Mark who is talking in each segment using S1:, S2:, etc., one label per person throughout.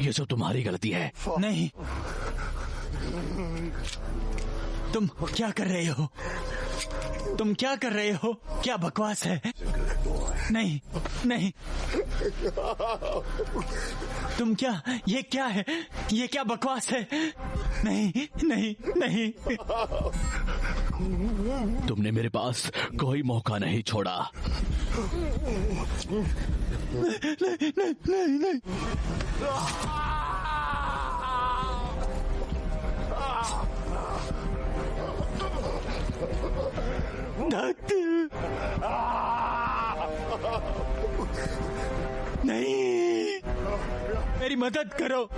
S1: ये सब तुम्हारी गलती है।
S2: नहीं, तुम क्या कर रहे हो? तुम क्या कर रहे हो? क्या बकवास है? नहीं नहीं, तुम क्या, ये क्या है? ये क्या बकवास है? नहीं नहीं नहीं।
S1: तुमने मेरे पास कोई मौका नहीं छोड़ा।
S2: नहीं नहीं नहीं नहीं। डॉक्टर, नहीं, मेरी मदद करो।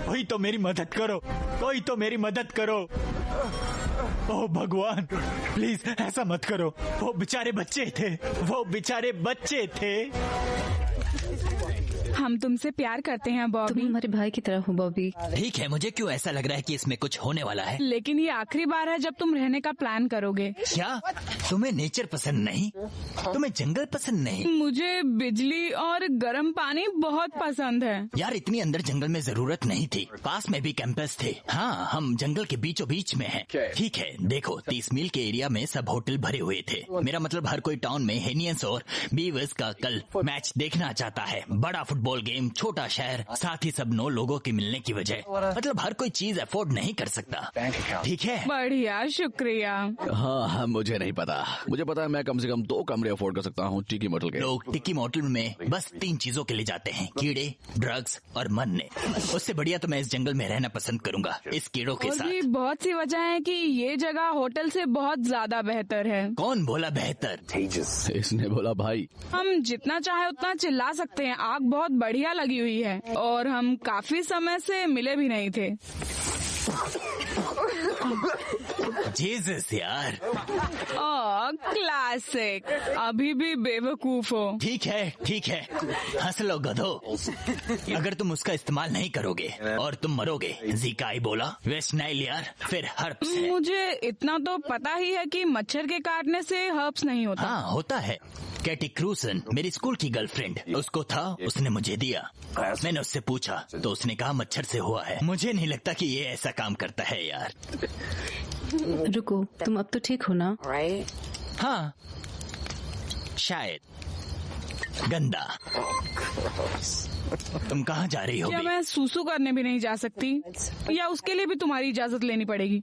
S2: कोई तो मेरी मदद करो, कोई तो मेरी मदद करो। ओह भगवान, प्लीज ऐसा मत करो। वो बेचारे बच्चे थे, वो बेचारे बच्चे थे।
S3: हम तुमसे प्यार करते हैं बॉबी।
S4: तुम हमारे भाई की तरह हो बॉबी।
S2: ठीक है, मुझे क्यों ऐसा लग रहा है कि इसमें कुछ होने वाला है?
S3: लेकिन ये आखिरी बार है जब तुम रहने का प्लान करोगे।
S2: क्या तुम्हें नेचर पसंद नहीं? तुम्हें जंगल पसंद नहीं?
S3: मुझे बिजली और गर्म पानी बहुत पसंद है।
S2: यार, इतनी अंदर जंगल में जरूरत नहीं थी। पास में भी कैंपस थे। हाँ, हम जंगल के बीचों बीच में हैं। ठीक है, देखो 30 मील के एरिया में सब होटल भरे हुए थे। मेरा मतलब हर कोई टाउन में हेनियंस और बीवर्स का कल मैच देखना चाहता है। बड़ा फुटबॉल गेम, छोटा शहर, साथ ही सब 9 लोगों के मिलने की वजह। मतलब हर कोई चीज अफोर्ड नहीं कर सकता। ठीक है,
S3: बढ़िया, शुक्रिया।
S1: हाँ, मुझे नहीं पता। मुझे पता है मैं कम से कम 2 कमरे अफोर्ड कर सकता हूँ टिकी मोटल के।
S2: लोग टिक्की मोटल में बस 3 चीजों के लिए जाते हैं, कीड़े, ड्रग्स और मरने। उससे बढ़िया तो मैं इस जंगल में रहना पसंद करूंगा इस कीड़ों के
S3: और भी
S2: साथ।
S3: बहुत सी वजह है कि ये जगह होटल से बहुत ज्यादा बेहतर है।
S2: कौन बोला बेहतर?
S1: इसने बोला भाई।
S3: हम जितना चाहे उतना चिल्ला सकते हैं। आग बहुत बढ़िया लगी हुई है और हम काफी समय से मिले भी नहीं थे।
S2: जीसस यार।
S3: क्लासिक, अभी भी बेवकूफ हो।
S2: ठीक है ठीक है, हंस लो गधो। अगर तुम उसका इस्तेमाल नहीं करोगे और तुम मरोगे। जीका बोला, वेस्ट नाइल यार, फिर हर्ब्स है।
S3: मुझे इतना तो पता ही है कि मच्छर के काटने से हर्ब्स नहीं होता।
S2: हाँ, होता है। कैटी क्रूसन मेरी स्कूल की गर्लफ्रेंड, उसको था, उसने मुझे दिया। मैंने उससे पूछा तो उसने कहा मच्छर से हुआ है। मुझे नहीं लगता कि ये ऐसा काम करता है यार।
S4: रुको, तुम अब तो ठीक हो ना?
S2: हाँ, शायद। गंदा। तुम कहाँ जा रही हो?
S3: क्या मैं सूसू करने भी नहीं जा सकती? या उसके लिए भी तुम्हारी इजाजत लेनी पड़ेगी?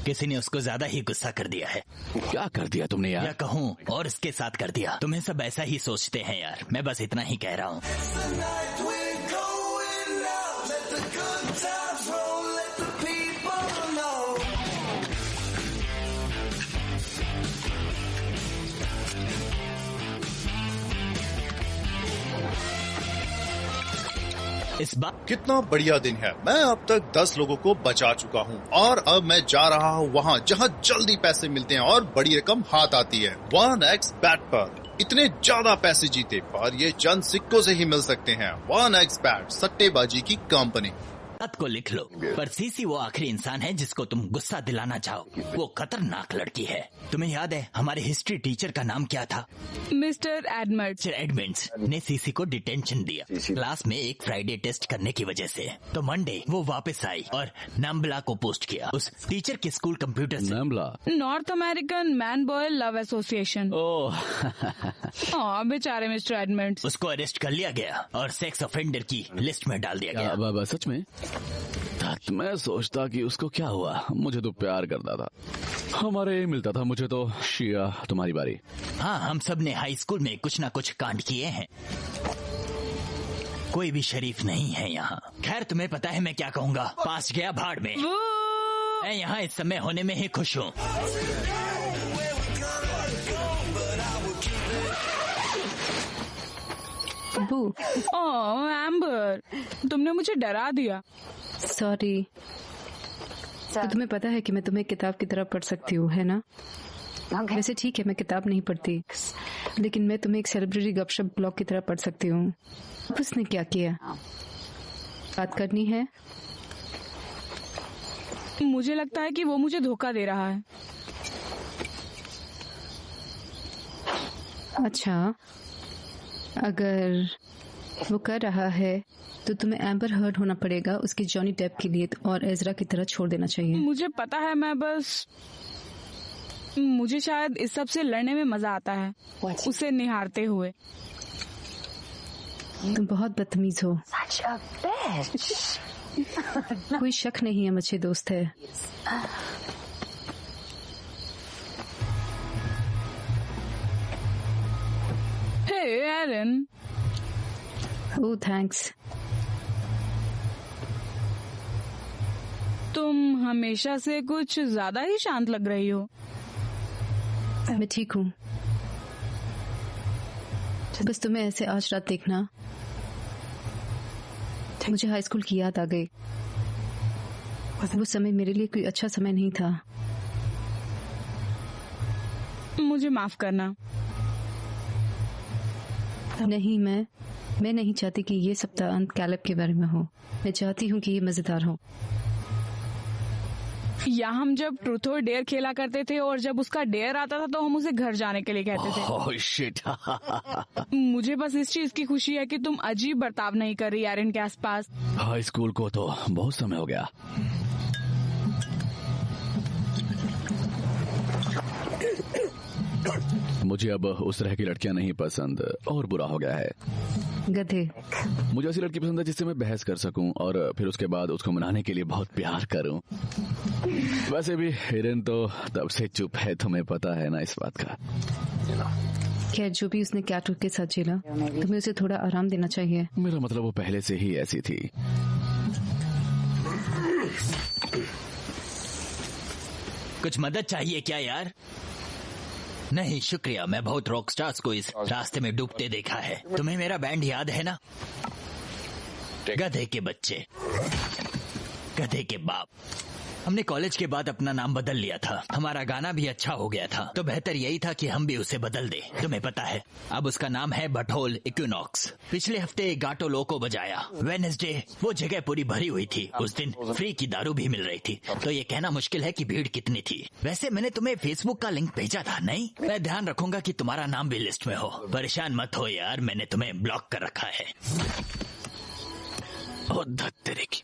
S2: किसी ने उसको ज्यादा ही गुस्सा कर दिया है।
S1: क्या कर दिया तुमने यार?
S2: क्या कहूँ, और इसके साथ कर दिया। तुम्हें सब ऐसा ही सोचते हैं यार, मैं बस इतना ही कह रहा हूँ। इस बार
S5: कितना बढ़िया दिन है। मैं अब तक 10 लोगों को बचा चुका हूँ और अब मैं जा रहा हूँ वहाँ जहाँ जल्दी पैसे मिलते हैं और बड़ी रकम हाथ आती है। 1x बैट पर इतने ज्यादा पैसे जीते पर ये चंद सिक्कों से ही मिल सकते हैं। 1x बैट, सट्टेबाजी की कंपनी।
S2: बात को लिख लो। पर सीसी वो आखिरी इंसान है जिसको तुम गुस्सा दिलाना चाहो। वो खतरनाक लड़की है। तुम्हें याद है हमारे हिस्ट्री टीचर का नाम क्या था?
S3: Mister Edmunds.
S2: एडमंड्स ने सीसी को डिटेंशन दिया क्लास में एक फ्राइडे टेस्ट करने की वजह से। तो मंडे वो वापस आई और नाम्बला को पोस्ट किया उस टीचर के स्कूल कंप्यूटर से।
S1: NAMBLA
S3: North American man boy love association.
S1: Oh
S3: बेचारे मिस्टर एडमंड्स।
S2: उसको अरेस्ट कर लिया गया और सेक्स ऑफेंडर की लिस्ट में डाल दिया गया।
S1: सच में? मैं सोचता कि उसको क्या हुआ। मुझे तो प्यार करता था, हमारे मिलता था। मुझे तो शिया, तुम्हारी बारी।
S2: हाँ, हम सब ने हाई स्कूल में कुछ ना कुछ कांड किए हैं। कोई भी शरीफ नहीं है यहाँ। खैर, तुम्हें पता है मैं क्या कहूँगा? पास गया भाड़ में। मैं यहाँ इस समय होने में ही खुश हूँ।
S3: एम्बर, तुमने मुझे डरा दिया।
S4: सॉरी। तो तुम्हें पता है कि मैं तुम्हें किताब की तरह पढ़ सकती हूँ, है ना? वैसे ठीक है, मैं किताब नहीं पढ़ती, लेकिन मैं तुम्हें एक सेलिब्रिटी गपशप ब्लॉग की तरह पढ़ सकती हूँ। अब उसने क्या किया? बात करनी है?
S3: मुझे लगता है कि वो मुझे धोखा दे रहा है।
S4: अच्छा, अगर वो कर रहा है तो तुम्हें एम्बर हर्ड होना पड़ेगा उसके जॉनी डेप के लिए और एजरा की तरह छोड़ देना चाहिए।
S3: मुझे पता है, मुझे शायद इस सब से लड़ने में मजा आता है, उसे निहारते हुए।
S4: तुम बहुत बदतमीज हो। कोई शक नहीं हम अच्छे दोस्त है।
S3: Hey Aaron.
S4: Oh thanks.
S3: तुम हमेशा से कुछ ज्यादा ही शांत लग रही हो।
S4: मैं ठीक हूँ, बस तुम्हें ऐसे आज रात देखना मुझे हाई स्कूल की याद आ गई। वो समय मेरे लिए कोई अच्छा समय नहीं था।
S3: मुझे माफ करना।
S4: नहीं, मैं नहीं चाहती कि ये सप्ताह अंत कैलेब के बारे में हो। मैं चाहती हूँ कि ये मजेदार हो।
S3: या हम जब ट्रूथ और डेयर खेला करते थे और जब उसका डेयर आता था तो हम उसे घर जाने के लिए कहते थे।
S1: Oh shit.
S3: मुझे बस इस चीज की खुशी है कि तुम अजीब बर्ताव नहीं कर रही एरन के आसपास।
S1: हाई स्कूल को तो बहुत समय हो गया। मुझे अब उस तरह की लड़कियां नहीं पसंद और बुरा हो गया है।
S4: गधे।
S1: मुझे ऐसी लड़की पसंद है जिससे मैं बहस कर सकूं और फिर उसके बाद उसको मनाने के लिए बहुत प्यार करूं। वैसे भी हिरन तो तब से चुप है, तुम्हें पता है ना इस बात का।
S4: खैर, जो भी उसने कैटरूथ के साथ झेला, तुम्हें उसे थोड़ा आराम देना चाहिए।
S1: मेरा मतलब वो पहले से ही ऐसी थी।
S2: कुछ मदद चाहिए क्या यार? नहीं शुक्रिया, मैं बहुत रॉक स्टार्स को इस रास्ते में डूबते देखा है। तुम्हें मेरा बैंड याद है ना? गधे के बच्चे, गधे के बाप। हमने कॉलेज के बाद अपना नाम बदल लिया था। हमारा गाना भी अच्छा हो गया था, तो बेहतर यही था कि हम भी उसे बदल दे। तुम्हें पता है, अब उसका नाम है बटहोल इक्विनॉक्स। पिछले हफ्ते गाटो लोको बजाया। वेडनेसडे वो जगह पूरी भरी हुई थी। उस दिन फ्री की दारू भी मिल रही थी, तो ये कहना मुश्किल है कि भीड़ कितनी थी। वैसे मैंने तुम्हें फेसबुक का लिंक भेजा था, नहीं? मैं ध्यान रखूंगा कि तुम्हारा नाम भी लिस्ट में हो। परेशान मत हो यार, मैंने तुम्हें ब्लॉक कर रखा है।
S1: ओ धत्तेरे की।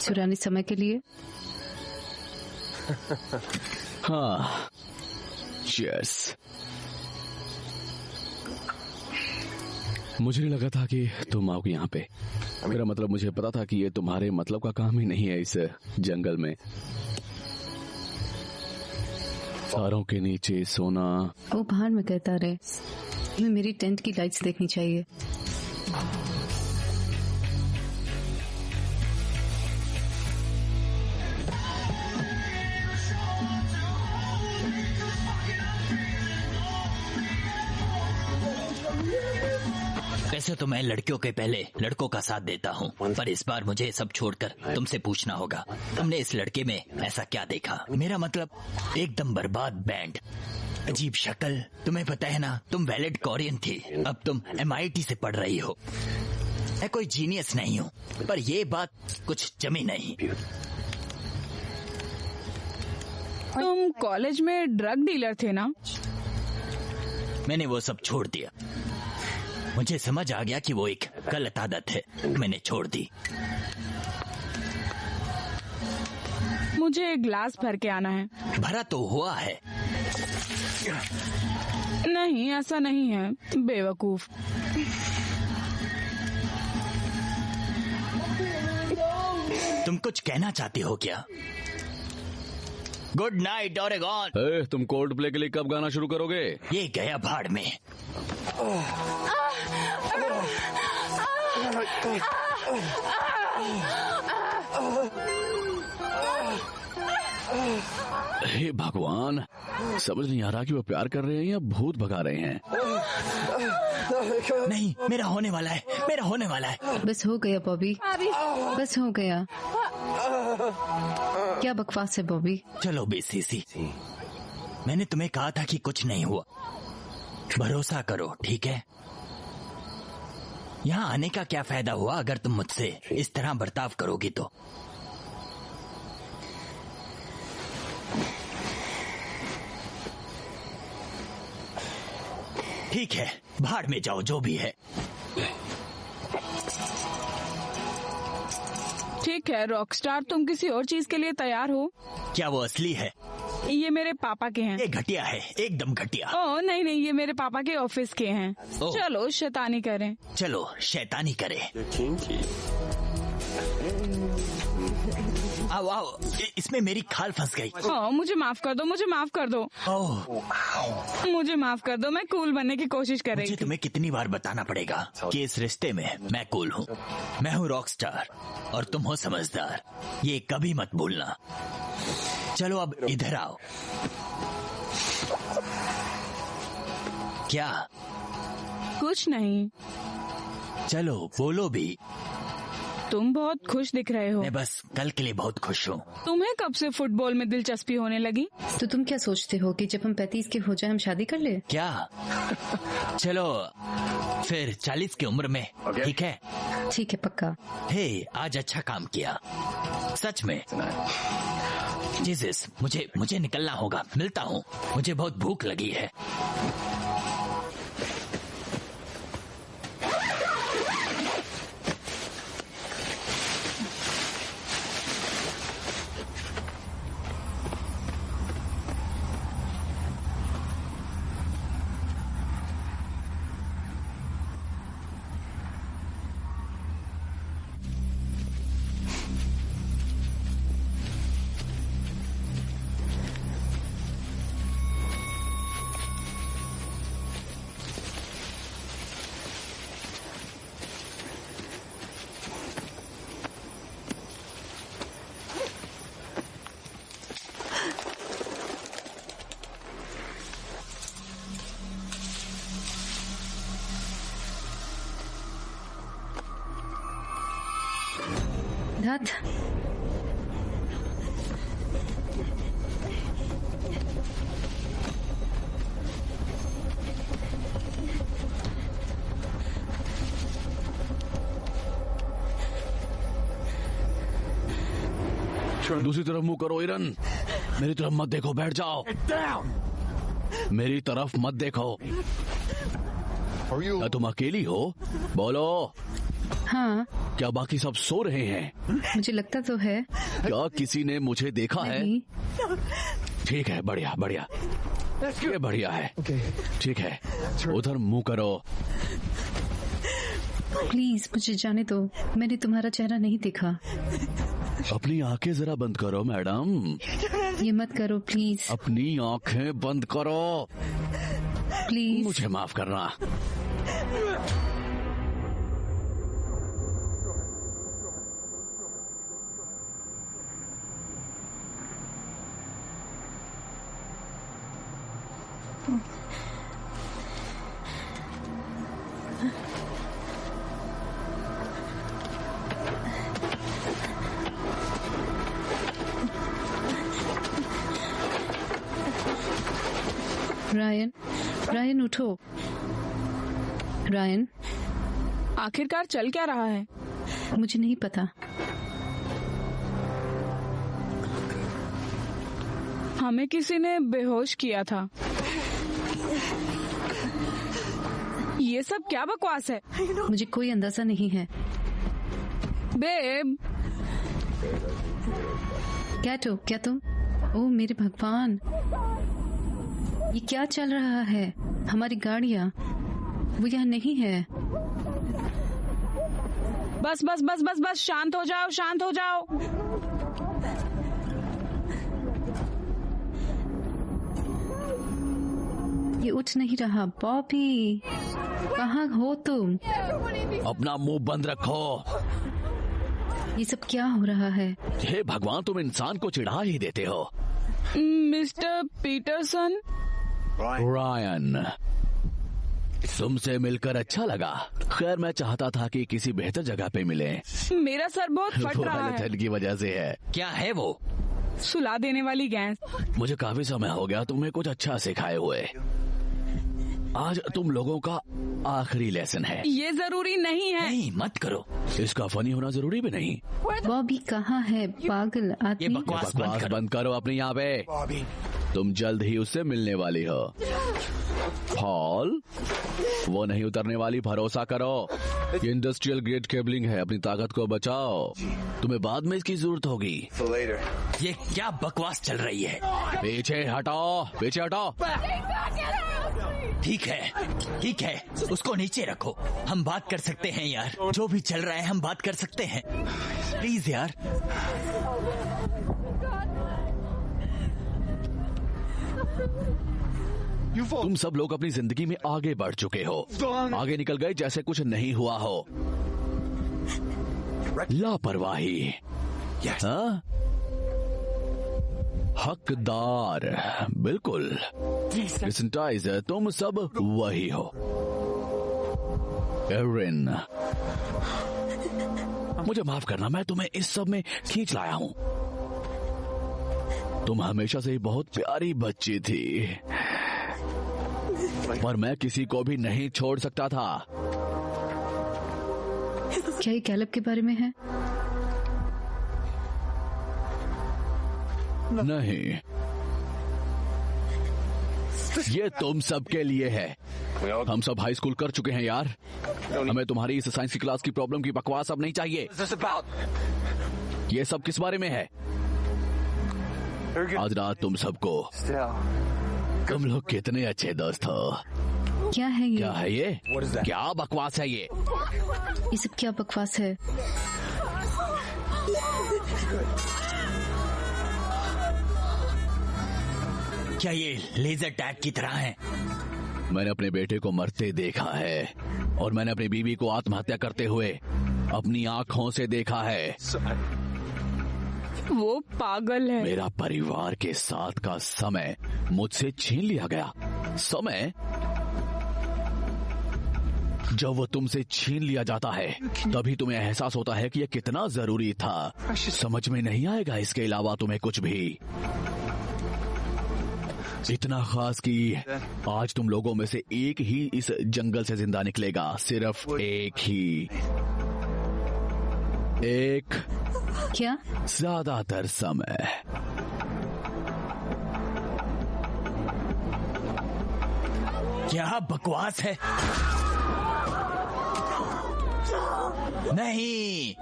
S4: सुरानी समय के लिए।
S1: हाँ, चीयर्स। मुझे नहीं लगा था कि तुम आओगी यहाँ पे। मेरा मतलब, मुझे पता था कि ये तुम्हारे मतलब का काम ही नहीं है इस जंगल में। तारों के नीचे सोना।
S4: वो बाहर में कहता रहे, तुम्हें मेरी टेंट की लाइट्स देखनी चाहिए।
S2: वैसे तो मैं लड़कियों के पहले लड़कों का साथ देता हूँ, पर इस बार मुझे सब छोड़कर तुमसे पूछना होगा, तुमने इस लड़के में ऐसा क्या देखा? मेरा मतलब एकदम बर्बाद बैंड, अजीब शक्ल। तुम्हें पता है ना, तुम वैलिड कोरियन थी, अब तुम MIT से पढ़ रही हो। मैं कोई जीनियस नहीं हूँ, पर ये बात कुछ जमी नहीं।
S3: तुम कॉलेज में ड्रग डीलर थे ना?
S2: मैंने वो सब छोड़ दिया। मुझे समझ आ गया कि वो एक गलत आदत है, मैंने छोड़ दी।
S3: मुझे एक ग्लास भर के आना है।
S2: भरा तो हुआ है।
S3: नहीं, ऐसा नहीं है, बेवकूफ।
S2: तुम कुछ कहना चाहती हो क्या? Good night Oregon.
S1: तुम कोल्ड प्ले के लिए कब गाना शुरू करोगे?
S2: ये गया भाड़ में।
S1: हे भगवान, समझ नहीं आ रहा कि वो प्यार कर रहे हैं या भूत भगा रहे हैं।
S2: नहीं, मेरा होने वाला है, मेरा होने वाला है।
S4: बस हो गया बॉबी, बस हो गया। क्या बकवास है बॉबी।
S2: चलो बेसीसी, मैंने तुम्हें कहा था कि कुछ नहीं हुआ। भरोसा करो, ठीक है? यहाँ आने का क्या फायदा हुआ अगर तुम मुझसे इस तरह बर्ताव करोगी तो? ठीक है, भाड़ में जाओ, जो भी है।
S3: ठीक है रॉकस्टार, तुम किसी और चीज के लिए तैयार हो?
S2: क्या वो असली है?
S3: ये मेरे पापा के हैं।
S2: ये घटिया है, एकदम घटिया।
S3: ओह नहीं नहीं, ये मेरे पापा के ऑफिस के हैं। चलो शैतानी करें।
S2: चलो शैतानी करें। आओ आओ, इसमें मेरी खाल फंस गई।
S3: ओह मुझे माफ कर दो, मुझे माफ कर दो।
S2: ओह
S3: मुझे माफ कर दो, मैं कूल बनने की कोशिश
S2: मुझे
S3: करेंगी।
S2: तुम्हें कितनी बार बताना पड़ेगा कि इस रिश्ते में मैं कूल हूँ। मैं हूँ रॉकस्टार और तुम हो समझदार, ये कभी मत भूलना। चलो अब इधर आओ। क्या?
S3: कुछ नहीं।
S2: चलो बोलो भी।
S3: तुम बहुत खुश दिख रहे हो।
S2: मैं बस कल के लिए बहुत खुश हूँ।
S3: तुम्हें कब से फुटबॉल में दिलचस्पी होने लगी?
S4: तो तुम क्या सोचते हो कि जब हम 35 के हो जाए हम शादी कर ले?
S2: क्या? चलो फिर 40 की उम्र में, ठीक है?
S4: ठीक है पक्का।
S2: हे, आज अच्छा काम किया सच में। जीसस, मुझे निकलना होगा। मिलता हूँ, मुझे बहुत भूख लगी है।
S4: धत
S1: दूसरी तरफ मुंह करो इरन, मेरी तरफ मत देखो, बैठ जाओ। मेरी तरफ मत देखो। क्या तुम अकेली हो? बोलो।
S4: हाँ
S1: क्या बाकी सब सो रहे हैं?
S4: मुझे लगता तो है।
S1: क्या किसी ने मुझे देखा है?
S4: नहीं।
S1: ठीक है, बढ़िया बढ़िया, ये बढ़िया है। ठीक है, उधर मुंह करो।
S4: प्लीज मुझे जाने दो, मैंने तुम्हारा चेहरा नहीं देखा।
S1: अपनी आंखें जरा बंद करो मैडम।
S4: ये मत करो प्लीज।
S1: अपनी आंखें बंद करो।
S4: प्लीज
S1: मुझे माफ करना।
S4: रायन, रायन उठो। रायन,
S3: आखिरकार चल क्या रहा है?
S4: मुझे नहीं पता।
S3: हमें किसी ने बेहोश किया था। ये सब क्या बकवास है?
S4: मुझे कोई अंदाजा नहीं है।
S3: बेब,
S4: कैटो, क्या तुम? ओह मेरे भगवान, ये क्या चल रहा है? हमारी गाड़ियाँ, वो यहाँ नहीं है।
S3: बस बस बस बस बस, शांत हो जाओ, शांत हो जाओ।
S4: ये उठ नहीं रहा। बॉबी, कहाँ हो तुम?
S1: अपना मुंह बंद रखो।
S4: ये सब क्या हो रहा है?
S1: हे भगवान, तुम इंसान को चिढ़ा ही देते हो।
S3: Mister Peterson.
S1: रायन, तुमसे मिलकर अच्छा लगा। खैर, मैं चाहता था कि किसी बेहतर जगह पे मिले।
S3: मेरा सर बहुत फट
S1: वो
S3: रहा है।
S1: ठंड की वजह से है।
S2: क्या है वो?
S3: सुला देने वाली गैस।
S1: मुझे काफी समय हो गया तुम्हें कुछ अच्छा सिखाए हुए। आज तुम लोगों का आखिरी लेसन है।
S3: ये जरूरी नहीं है।
S2: नहीं, मत करो।
S1: इसका फनी होना जरूरी भी नहीं।
S4: बॉबी कहाँ है पागल
S2: ये
S4: आदमी?
S2: बकवास बंद करो।
S1: बंद करो अपने यहाँ पे। तुम जल्द ही उससे मिलने वाली हो। पॉल, वो नहीं उतरने वाली, भरोसा करो। ये इंडस्ट्रियल ग्रेड केबलिंग है, अपनी ताकत को बचाओ, तुम्हें बाद में इसकी जरूरत होगी।
S2: ये क्या बकवास चल रही है?
S1: पीछे हटाओ, पीछे हटाओ।
S2: ठीक है, उसको नीचे रखो। हम बात कर सकते हैं यार, जो भी चल रहा है हम बात कर सकते हैं, प्लीज यार।
S1: तुम सब लोग अपनी जिंदगी में आगे बढ़ चुके हो, आगे निकल गए जैसे कुछ नहीं हुआ हो। लापरवाही, हाँ? हकदार, बिल्कुल। डिसेंटाइजर, तुम सब वही हो। एरिन, मुझे माफ करना, मैं तुम्हें इस सब में खींच लाया हूँ। तुम हमेशा से ही बहुत प्यारी बच्ची थी, पर मैं किसी को भी नहीं छोड़ सकता था।
S4: क्या ये कैलब के बारे में है?
S1: नहीं, ये तुम सब के लिए है। हम सब हाई स्कूल कर चुके हैं यार। हमें तुम्हारी इस साइंस की क्लास की प्रॉब्लम की बकवास अब नहीं चाहिए। ये सब किस बारे में है? आज रात तुम सबको, तुम लोग कितने अच्छे दोस्त हो।
S4: क्या है ये?
S1: क्या है ये? क्या बकवास है ये?
S4: ये सब क्या बकवास है?
S2: क्या ये लेजर टैग की तरह है?
S1: मैंने अपने बेटे को मरते देखा है, और मैंने अपनी बीवी को आत्महत्या करते हुए अपनी आंखों से देखा है।
S3: वो पागल है।
S1: मेरा परिवार के साथ का समय मुझसे छीन लिया गया। समय जब वो तुमसे छीन लिया जाता है, तभी तुम्हें एहसास होता है कि यह कितना जरूरी था। समझ में नहीं आएगा इसके अलावा तुम्हें कुछ भी। इतना खास कि आज तुम लोगों में से एक ही इस जंगल से जिंदा निकलेगा, सिर्फ एक ही। एक।
S4: क्या?
S1: ज्यादातर समय।
S2: क्या बकवास है? नहीं,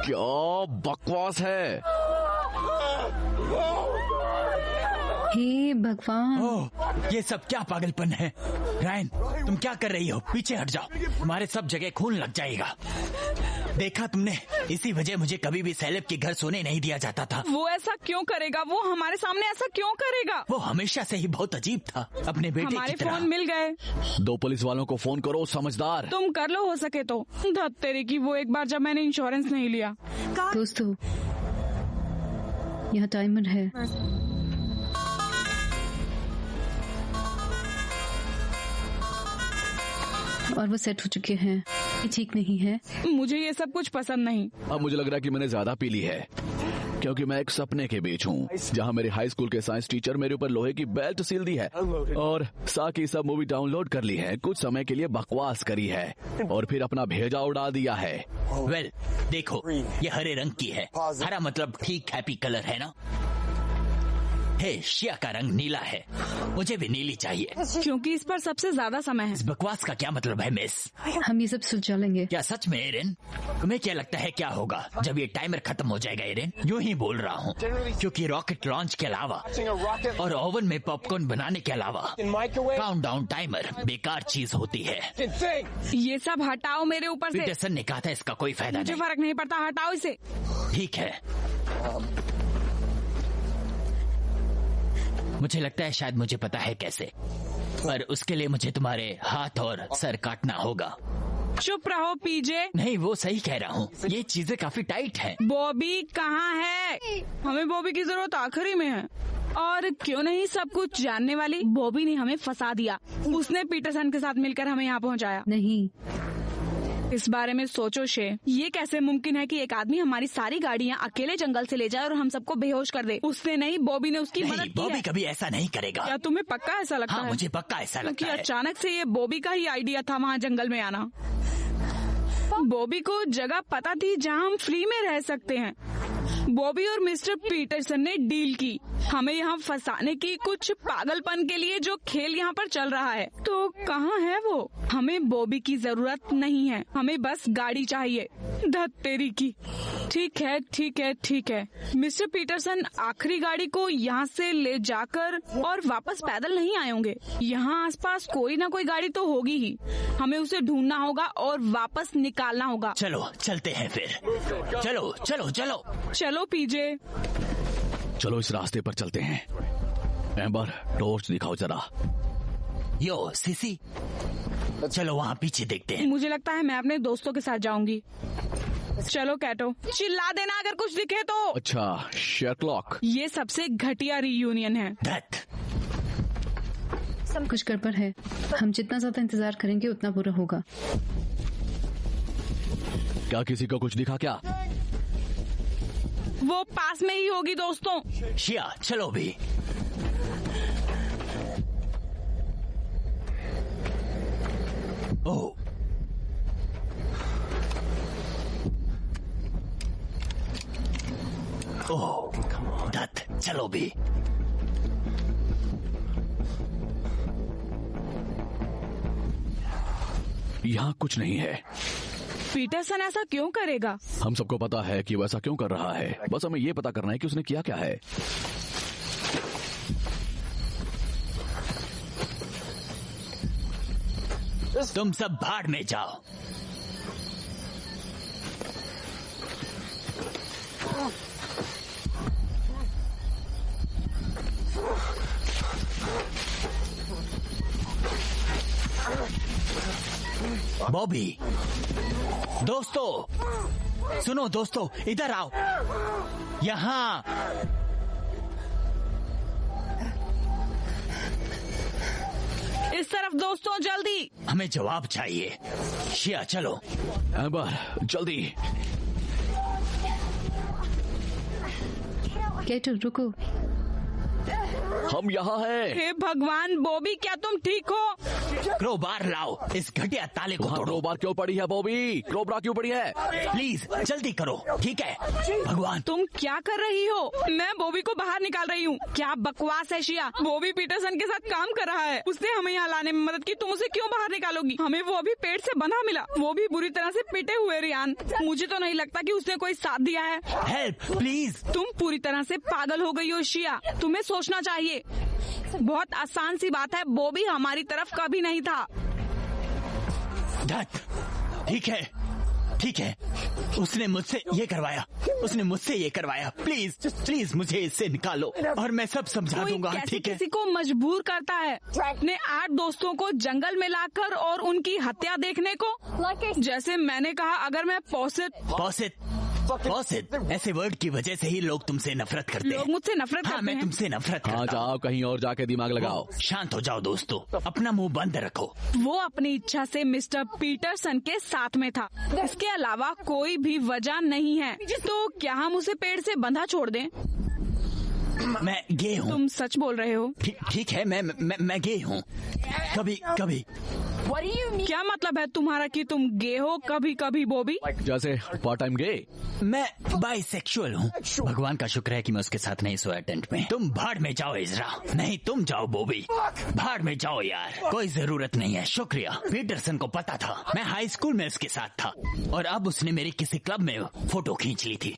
S1: क्या बकवास है?
S4: हे भगवान,
S2: ओह, ये सब क्या पागलपन है? रायन, तुम क्या कर रही हो? पीछे हट जाओ, तुम्हारे सब जगह खून लग जाएगा। देखा तुमने, इसी वजह मुझे कभी भी सेलेब के घर सोने नहीं दिया जाता था।
S3: वो ऐसा क्यों करेगा? वो हमारे सामने ऐसा क्यों करेगा?
S2: वो हमेशा से ही बहुत अजीब था, अपने बेटे
S3: हमारे
S2: की तरह।
S3: फोन मिल गए।
S1: 2 पुलिस वालों को फोन करो, समझदार।
S3: तुम कर लो हो सके तो। धत तेरे की, वो एक बार जब मैंने इंश्योरेंस नहीं लिया।
S4: दोस्तों, यहाँ टाइमर है। और वो सेट हो चुके हैं। ये ठीक नहीं है।
S3: मुझे ये सब कुछ पसंद नहीं।
S1: अब मुझे लग रहा है कि मैंने ज्यादा पी ली है, क्योंकि मैं एक सपने के बीच हूँ, जहाँ मेरे हाई स्कूल के साइंस टीचर मेरे ऊपर लोहे की बेल्ट सील दी है, और साकी सब मूवी डाउनलोड कर ली है, कुछ समय के लिए बकवास करी है, और फिर अपना भेजा उड़ा दिया है।
S2: वेल, देखो, ये हरे रंग की है। हरा मतलब ठीक हैप्पी कलर है ना? हे, शिया का रंग नीला है, मुझे भी नीली चाहिए।
S3: क्योंकि इस पर सबसे ज्यादा समय है।
S2: इस बकवास का क्या मतलब है मिस?
S4: हम ये सब सुलझा लेंगे।
S2: क्या सच में एरिन? तुम्हें क्या लगता है क्या होगा जब ये टाइमर खत्म हो जाएगा एरिन? यूं ही बोल रहा हूँ, क्योंकि रॉकेट लॉन्च के अलावा और ओवन में पॉपकॉर्न बनाने के अलावा काउंटडाउन टाइमर बेकार चीज होती है।
S3: ये सब हटाओ मेरे ऊपर से।
S2: पीटरसन ने कहा था इसका कोई फायदा
S3: मुझे
S2: नहीं।
S3: फर्क नहीं पड़ता, हटाओ इसे।
S2: ठीक है, मुझे लगता है शायद मुझे पता है कैसे, पर उसके लिए मुझे तुम्हारे हाथ और सर काटना होगा।
S3: चुप रहो पीजे।
S2: नहीं, वो सही कह रहा हूँ, ये चीजें काफी टाइट हैं।
S3: बॉबी कहाँ है? हमें बॉबी की जरूरत आखिरी में है। और क्यों नहीं सब कुछ जानने वाली बॉबी ने हमें फंसा दिया। उसने पीटरसन के साथ मिलकर हमें यहाँ पहुँचाया।
S4: नहीं,
S3: इस बारे में सोचो शे, ये कैसे मुमकिन है कि एक आदमी हमारी सारी गाड़ियाँ अकेले जंगल से ले जाए और हम सबको बेहोश कर दे? उसने नहीं, बॉबी ने उसकी मदद की है।
S2: बॉबी कभी ऐसा नहीं करेगा।
S3: क्या तुम्हें पक्का ऐसा लगता है?
S2: हाँ, मुझे पक्का ऐसा लगता है।
S3: अचानक से ये बॉबी का ही आइडिया था वहाँ जंगल में आना। बॉबी को जगह पता थी जहाँ हम फ्री में रह सकते हैं। बॉबी और मिस्टर पीटरसन ने डील की हमें यहाँ फंसाने की, कुछ पागलपन के लिए जो खेल यहाँ पर चल रहा है। तो कहाँ है वो? हमें बॉबी की जरूरत नहीं है, हमें बस गाड़ी चाहिए। धत तेरी की। ठीक है ठीक है ठीक है मिस्टर पीटरसन, आखिरी गाड़ी को यहाँ से ले जाकर और वापस पैदल नहीं आए होंगे। यहाँ आसपास कोई ना कोई गाड़ी तो होगी ही, हमें उसे ढूंढना होगा और वापस निकालना होगा।
S2: चलो चलते हैं फिर। चलो चलो चलो
S3: चलो पीजे।
S1: चलो इस रास्ते पर चलते हैं। एम्बर, टॉर्च दिखाओ जरा।
S2: यो सीसी, चलो वहाँ पीछे देखते हैं।
S3: मुझे लगता है मैं अपने दोस्तों के साथ जाऊंगी। चलो कैटो, चिल्ला देना अगर कुछ दिखे तो।
S1: अच्छा शेरलॉक,
S3: ये सबसे घटिया रियूनियन है।
S4: सब कुछ गड़बड़ है। हम जितना ज्यादा इंतजार करेंगे उतना बुरा होगा।
S1: क्या किसी को कुछ दिखा क्या?
S3: वो पास में ही होगी दोस्तों।
S2: शिया चलो भी। ओह, ओह, दत्त चलो भी।
S1: यहाँ कुछ नहीं है।
S3: पीटरसन ऐसा क्यों करेगा?
S1: हम सबको पता है कि वो ऐसा क्यों कर रहा है, बस हमें ये पता करना है कि उसने किया क्या है।
S2: तुम सब भाड़ में जाओ। बॉबी, दोस्तों सुनो, दोस्तों इधर आओ। यहाँ
S3: इस तरफ दोस्तों, जल्दी।
S2: हमें जवाब चाहिए। शिया चलो।
S1: एम्बर जल्दी।
S4: कैटो रुको।
S1: हम यहाँ हैं।
S3: हे भगवान, बॉबी क्या तुम ठीक हो?
S2: क्रोबार लाओ, इस घटिया ताले को तोड़ो।
S1: क्रोबार क्यों पड़ी है बॉबी? क्रोबरा क्यों पड़ी है?
S2: प्लीज जल्दी करो, ठीक है? भगवान,
S3: तुम क्या कर रही हो? मैं बॉबी को बाहर निकाल रही हूँ। क्या बकवास है शिया। बॉबी पीटरसन के साथ काम कर रहा है, उसने हमें यहाँ लाने में मदद की, तुम उसे क्यों बाहर निकालोगी? हमें वो अभी पेड़ से बंधा मिला, वो भी बुरी तरह से पिटे हुए। रियान, मुझे तो नहीं लगता कि उसने कोई साथ दिया है।
S2: Help please.
S3: तुम पूरी तरह से पागल हो गई हो शिया, तुम्हें सोचना चाहिए। बहुत आसान सी बात है, बॉबी हमारी तरफ कभी नहीं था।
S2: ठीक है ठीक है, उसने मुझसे ये करवाया, उसने मुझसे ये करवाया। प्लीज प्लीज मुझे इससे निकालो और मैं सब समझा दूंगा, ठीक है?
S3: किसी को मजबूर करता है अपने 8 दोस्तों को जंगल में लाकर और उनकी हत्या देखने को? जैसे मैंने कहा, अगर मैं
S2: पॉसिट ऐसे वर्ड की वजह से ही लोग तुमसे नफरत करते हैं।
S3: लोग मुझसे नफरत करते हैं।
S2: मैं तुमसे नफरत करता हूं।
S1: जाओ कहीं और जाके दिमाग लगाओ।
S2: शांत हो जाओ दोस्तों, अपना मुंह बंद रखो।
S3: वो अपनी इच्छा से मिस्टर पीटरसन के साथ में था, इसके अलावा कोई भी वजह नहीं है। तो क्या हम उसे पेड़ से बंधा छोड़ दें?
S2: मैं गे हूँ।
S3: तुम सच बोल रहे हो?
S2: ठीक है, मैं गे हूँ। कभी
S3: क्या मतलब है तुम्हारा कि तुम गे हो कभी कभी? बॉबी
S1: जैसे पार्ट टाइम गे।
S2: मैं बाइसेक्सुअल हूँ। भगवान का शुक्र है कि मैं उसके साथ नहीं सोया टेंट में। तुम भाड़ में जाओ इजरा। नहीं, तुम जाओ बॉबी, भाड़ में जाओ यार, कोई जरूरत नहीं है। शुक्रिया। पीटरसन को पता था मैं हाई स्कूल में उसके साथ था और अब उसने मेरी किसी क्लब में फोटो खींच ली थी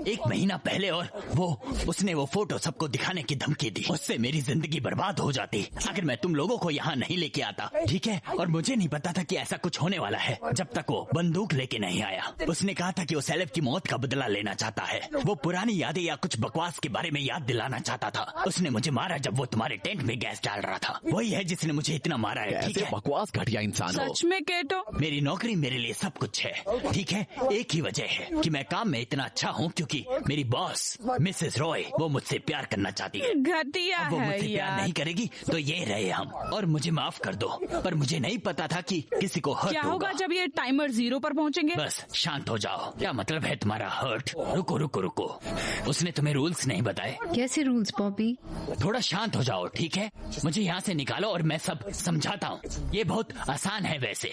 S2: 1 महीना पहले, और उसने वो फोटो सबको दिखाने की धमकी दी। उससे मेरी जिंदगी बर्बाद हो जाती अगर मैं तुम लोगों को यहाँ नहीं लेके आता, ठीक है? और मुझे नहीं पता था कि ऐसा कुछ होने वाला है जब तक वो बंदूक लेके नहीं आया। उसने कहा था कि वो सेलेब की मौत का बदला लेना चाहता है। वो पुरानी यादें या कुछ बकवास के बारे में याद दिलाना चाहता था। उसने मुझे मारा जब वो तुम्हारे टेंट में गैस डाल रहा था। वही है जिसने मुझे इतना मारा है, ठीक है?
S1: बकवास घटिया इंसान हो।
S3: सच में केटो?
S2: मेरी नौकरी मेरे लिए सब कुछ है, ठीक है? एक ही वजह है कि मैं काम में इतना अच्छा हूँ, क्योंकि मेरी बॉस मिसेस रॉय वो मुझसे प्यार करना चाहती है।
S3: घटिया
S2: अब वो
S3: है
S2: मुझसे प्यार
S3: यार।
S2: नहीं करेगी तो ये रहे हम। और मुझे माफ कर दो, पर मुझे नहीं पता था कि किसी को हर्ट
S3: क्या होगा जब ये टाइमर 0 पर पहुंचेंगे?
S2: बस शांत हो जाओ। क्या मतलब है तुम्हारा हर्ट? रुको रुको रुको, उसने तुम्हें रूल्स नहीं बताए?
S4: कैसे रूल्स बॉबी?
S2: थोड़ा शांत हो जाओ, ठीक है? मुझे यहाँ से निकालो और मैं सब समझाता हूँ। ये बहुत आसान है वैसे।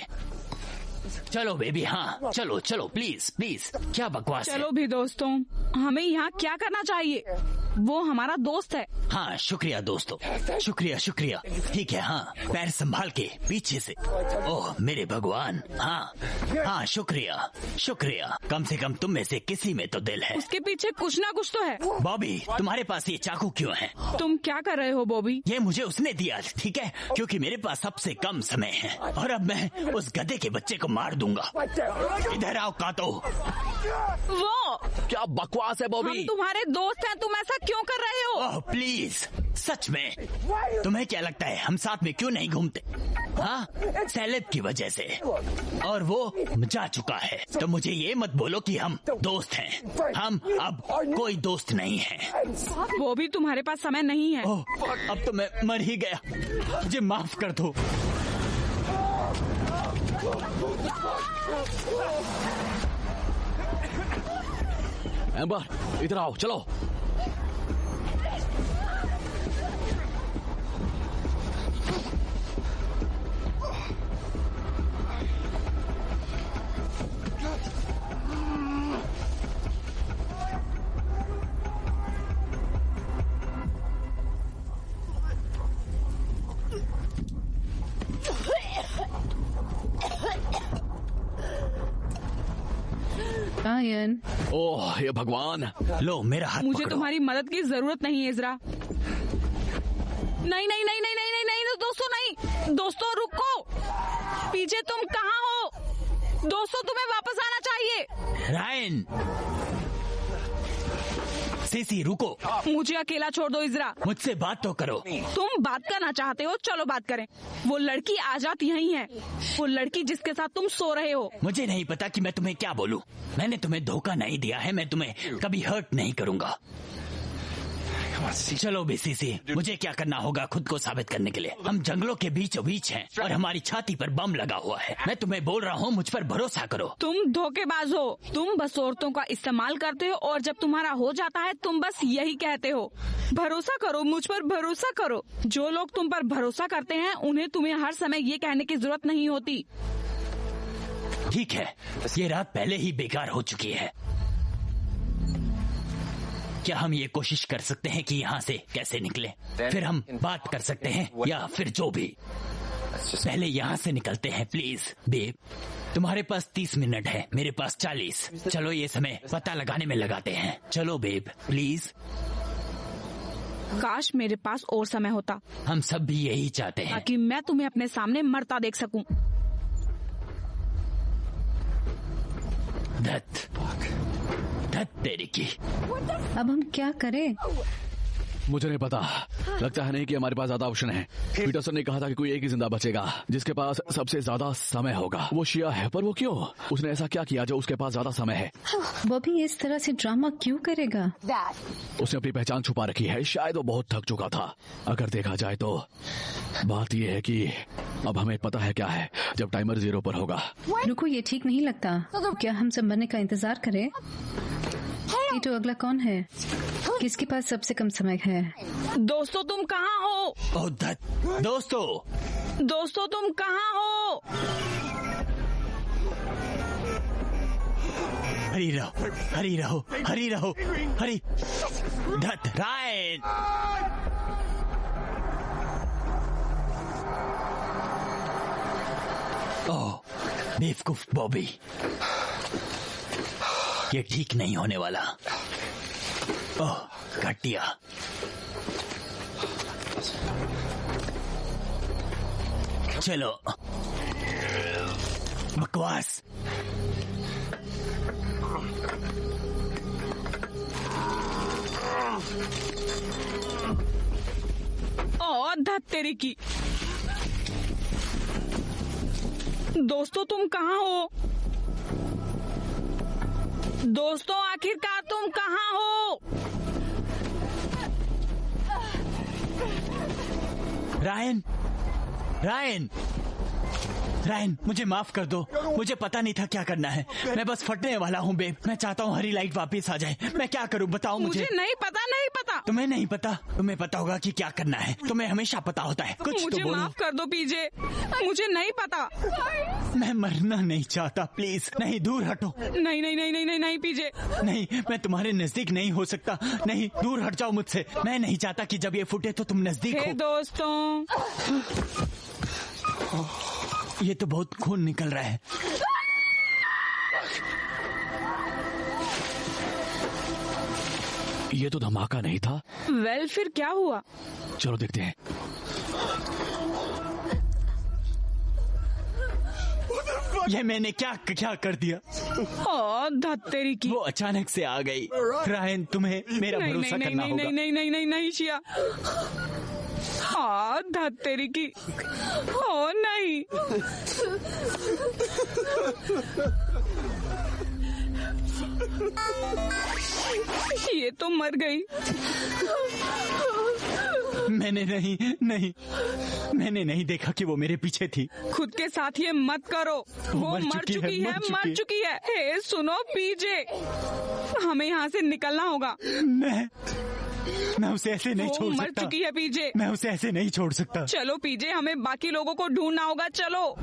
S2: चलो बेबी, हाँ चलो चलो प्लीज प्लीज। क्या बकवास है?
S3: चलो भी दोस्तों, हमें यहाँ क्या करना चाहिए? वो हमारा दोस्त है।
S2: हाँ शुक्रिया दोस्तों, शुक्रिया शुक्रिया। ठीक है, हाँ पैर संभाल के पीछे से। ओह मेरे भगवान, हाँ हाँ शुक्रिया शुक्रिया। कम से कम तुम में से किसी में तो दिल है।
S3: उसके पीछे कुछ ना कुछ तो है।
S2: बॉबी तुम्हारे पास ये चाकू क्यों है?
S3: तुम क्या कर रहे हो बॉबी?
S2: ये मुझे उसने दिया, ठीक है, क्योंकि मेरे पास सबसे कम समय है और अब मैं उस गधे के बच्चे को मार दूंगा। इधर आओ कातो।
S3: वो
S1: क्या बकवास है बॉबी?
S3: हम तुम्हारे दोस्त हैं, तुम ऐसा क्यों कर रहे हो?
S2: ओह प्लीज, सच में तुम्हें क्या लगता है हम साथ में क्यों नहीं घूमते? हाँ, सेलेब की वजह से, और वो जा चुका है। तो मुझे ये मत बोलो कि हम दोस्त हैं। हम अब कोई दोस्त नहीं है।
S3: बॉबी तुम्हारे पास समय नहीं है।
S2: ओह अब तो मैं मर ही गया, मुझे माफ कर दो।
S1: एम्बर इधर आओ, चलो।
S4: रायन,
S1: ओह ये भगवान।
S2: लो मेरा हाथ
S3: मुझे
S2: पकड़ो।
S3: तुम्हारी मदद की जरूरत नहीं है इज़रा। नहीं नहीं नहीं नहीं नहीं नहीं नहीं दोस्तों, नहीं दोस्तों रुको। पीछे तुम कहाँ हो? दोस्तों तुम्हें वापस आना चाहिए।
S2: रायन, सीसी रुको,
S3: मुझे अकेला छोड़ दो इज़रा।
S2: मुझसे बात तो करो।
S3: तुम बात करना चाहते हो, चलो बात करें। वो लड़की आजाद यही है, वो लड़की जिसके साथ तुम सो रहे हो।
S2: मुझे नहीं पता कि मैं तुम्हें क्या बोलूं। मैंने तुम्हें धोखा नहीं दिया है, मैं तुम्हें कभी हर्ट नहीं करूंगा। चलो बीसीसी, मुझे क्या करना होगा खुद को साबित करने के लिए? हम जंगलों के बीचों बीच हैं और हमारी छाती पर बम लगा हुआ है। मैं तुम्हें बोल रहा हूँ, मुझ पर भरोसा करो।
S3: तुम धोखेबाज हो। तुम बस औरतों का इस्तेमाल करते हो और जब तुम्हारा हो जाता है तुम बस यही कहते हो, भरोसा करो, मुझ पर भरोसा करो। जो लोग तुम पर भरोसा करते हैं उन्हें तुम्हें हर समय ये कहने की जरूरत नहीं होती।
S2: ठीक है, ये रात पहले ही बेकार हो चुकी है। क्या हम ये कोशिश कर सकते हैं कि यहाँ से कैसे निकले? फिर हम बात कर सकते हैं या फिर जो भी। पहले यहाँ से निकलते हैं प्लीज। बेब, तुम्हारे पास 30 मिनट है, मेरे पास 40। चलो ये समय पता लगाने में लगाते हैं। चलो बेब प्लीज।
S3: काश मेरे पास और समय होता।
S2: हम सब भी यही चाहते हैं,
S3: ताकि मैं तुम्हें अपने सामने मरता देख सकूं।
S2: धत तेरी की।
S4: अब हम क्या करें?
S1: मुझे नहीं पता, लगता है नहीं कि हमारे पास ज्यादा ऑप्शन है। पीटरसन ने कहा था कि कोई एक ही जिंदा बचेगा जिसके पास सबसे ज्यादा समय होगा। वो शिया है, पर वो क्यों? उसने ऐसा क्या किया जो उसके पास ज्यादा समय है?
S4: बॉबी इस तरह से ड्रामा क्यों करेगा?
S1: उसने अपनी पहचान छुपा रखी है। शायद वो बहुत थक चुका था। अगर देखा जाए तो बात ये है कि अब हमें पता है क्या है जब टाइमर 0 पर होगा।
S4: रुको, ये ठीक नहीं लगता। क्या हम सब मरने का इंतजार करें? पीटो, अगला कौन है? किसके पास सबसे कम समय है?
S3: दोस्तों तुम कहाँ हो?
S2: ओह धत,
S3: दोस्तों तुम कहाँ हो?
S2: हरी रहो, हरी रहो, हरी रहो, हरी। धत रायन, ओह बेवकूफ बॉबी, ये ठीक नहीं होने वाला। ओह घटिया। चलो बकवास।
S3: और धत तेरी की। दोस्तों तुम कहाँ हो? दोस्तों आखिरकार तुम कहाँ हो?
S2: रायन, रायन, रायन, मुझे माफ कर दो, मुझे पता नहीं था क्या करना है। मैं बस फटने वाला हूँ बेब। मैं चाहता हूँ हरी लाइट वापस आ जाए। मैं क्या करूँ बताओ मुझे।
S3: नहीं पता।
S2: तुम्हें नहीं पता? तुम्हें पता होगा कि क्या करना है। तुम्हें हमेशा पता होता है। कुछ
S3: मुझे
S2: तो बोलो।
S3: माफ कर दो पीजे, मुझे नहीं पता।
S2: मैं मरना नहीं चाहता, प्लीज। नहीं, दूर हटो।
S3: नहीं पीजे।
S2: नहीं, मैं तुम्हारे नजदीक नहीं हो सकता। नहीं, दूर हट जाओ मुझसे। मैं नहीं चाहता कि जब ये फूटे तो तुम नजदीक हो।
S3: दोस्तों,
S2: ये तो बहुत खून निकल रहा है।
S1: ये तो धमाका नहीं था।
S3: वेल, फिर क्या हुआ?
S1: चलो देखते हैं।
S2: ये मैंने क्या कर दिया?
S3: धत्तेरी की।
S2: वो अचानक से आ गई। रायन, तुम्हें मेरा भरोसा करना होगा।
S3: नहीं शिया। धत्तेरी की। नहीं। ये तो मर गई।
S2: मैंने नहीं देखा कि वो मेरे पीछे थी।
S3: खुद के साथ ये मत करो। वो मर चुकी है। हे सुनो पीजे, हमें यहाँ से निकलना होगा।
S2: मैं उसे ऐसे नहीं छोड़ सकता।
S3: मर चुकी है पीजे।
S2: मैं उसे ऐसे नहीं छोड़ सकता।
S3: चलो पीजे, हमें बाकी लोगों को ढूंढना होगा। चलो।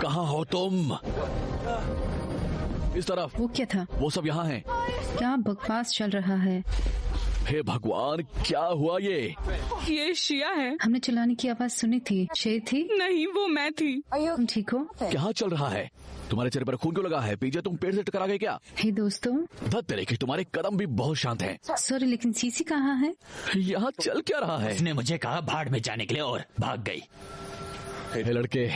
S1: कहाँ हो तुम? इस तरफ।
S4: वो क्या था?
S1: वो सब यहाँ हैं।
S4: क्या बकवास चल रहा है?
S1: हे भगवान, क्या हुआ ये
S3: शिया है।
S4: हमने चिल्लाने की आवाज सुनी थी। शेर थी?
S3: नहीं, वो मैं थी।
S4: तुम ठीक हो?
S1: क्या चल रहा है? तुम्हारे चेहरे पर खून क्यों लगा है? पीजे, तुम पेड़ से टकरा गए क्या?
S4: हे दोस्तों,
S1: धत्तेरी की, तुम्हारे कदम भी बहुत शांत हैं।
S4: सॉरी, लेकिन सीसी कहाँ है?
S1: यहाँ चल क्या रहा है?
S2: उसने मुझे कहा भाड़ में जाने के लिए और भाग गई।
S1: हे लड़के,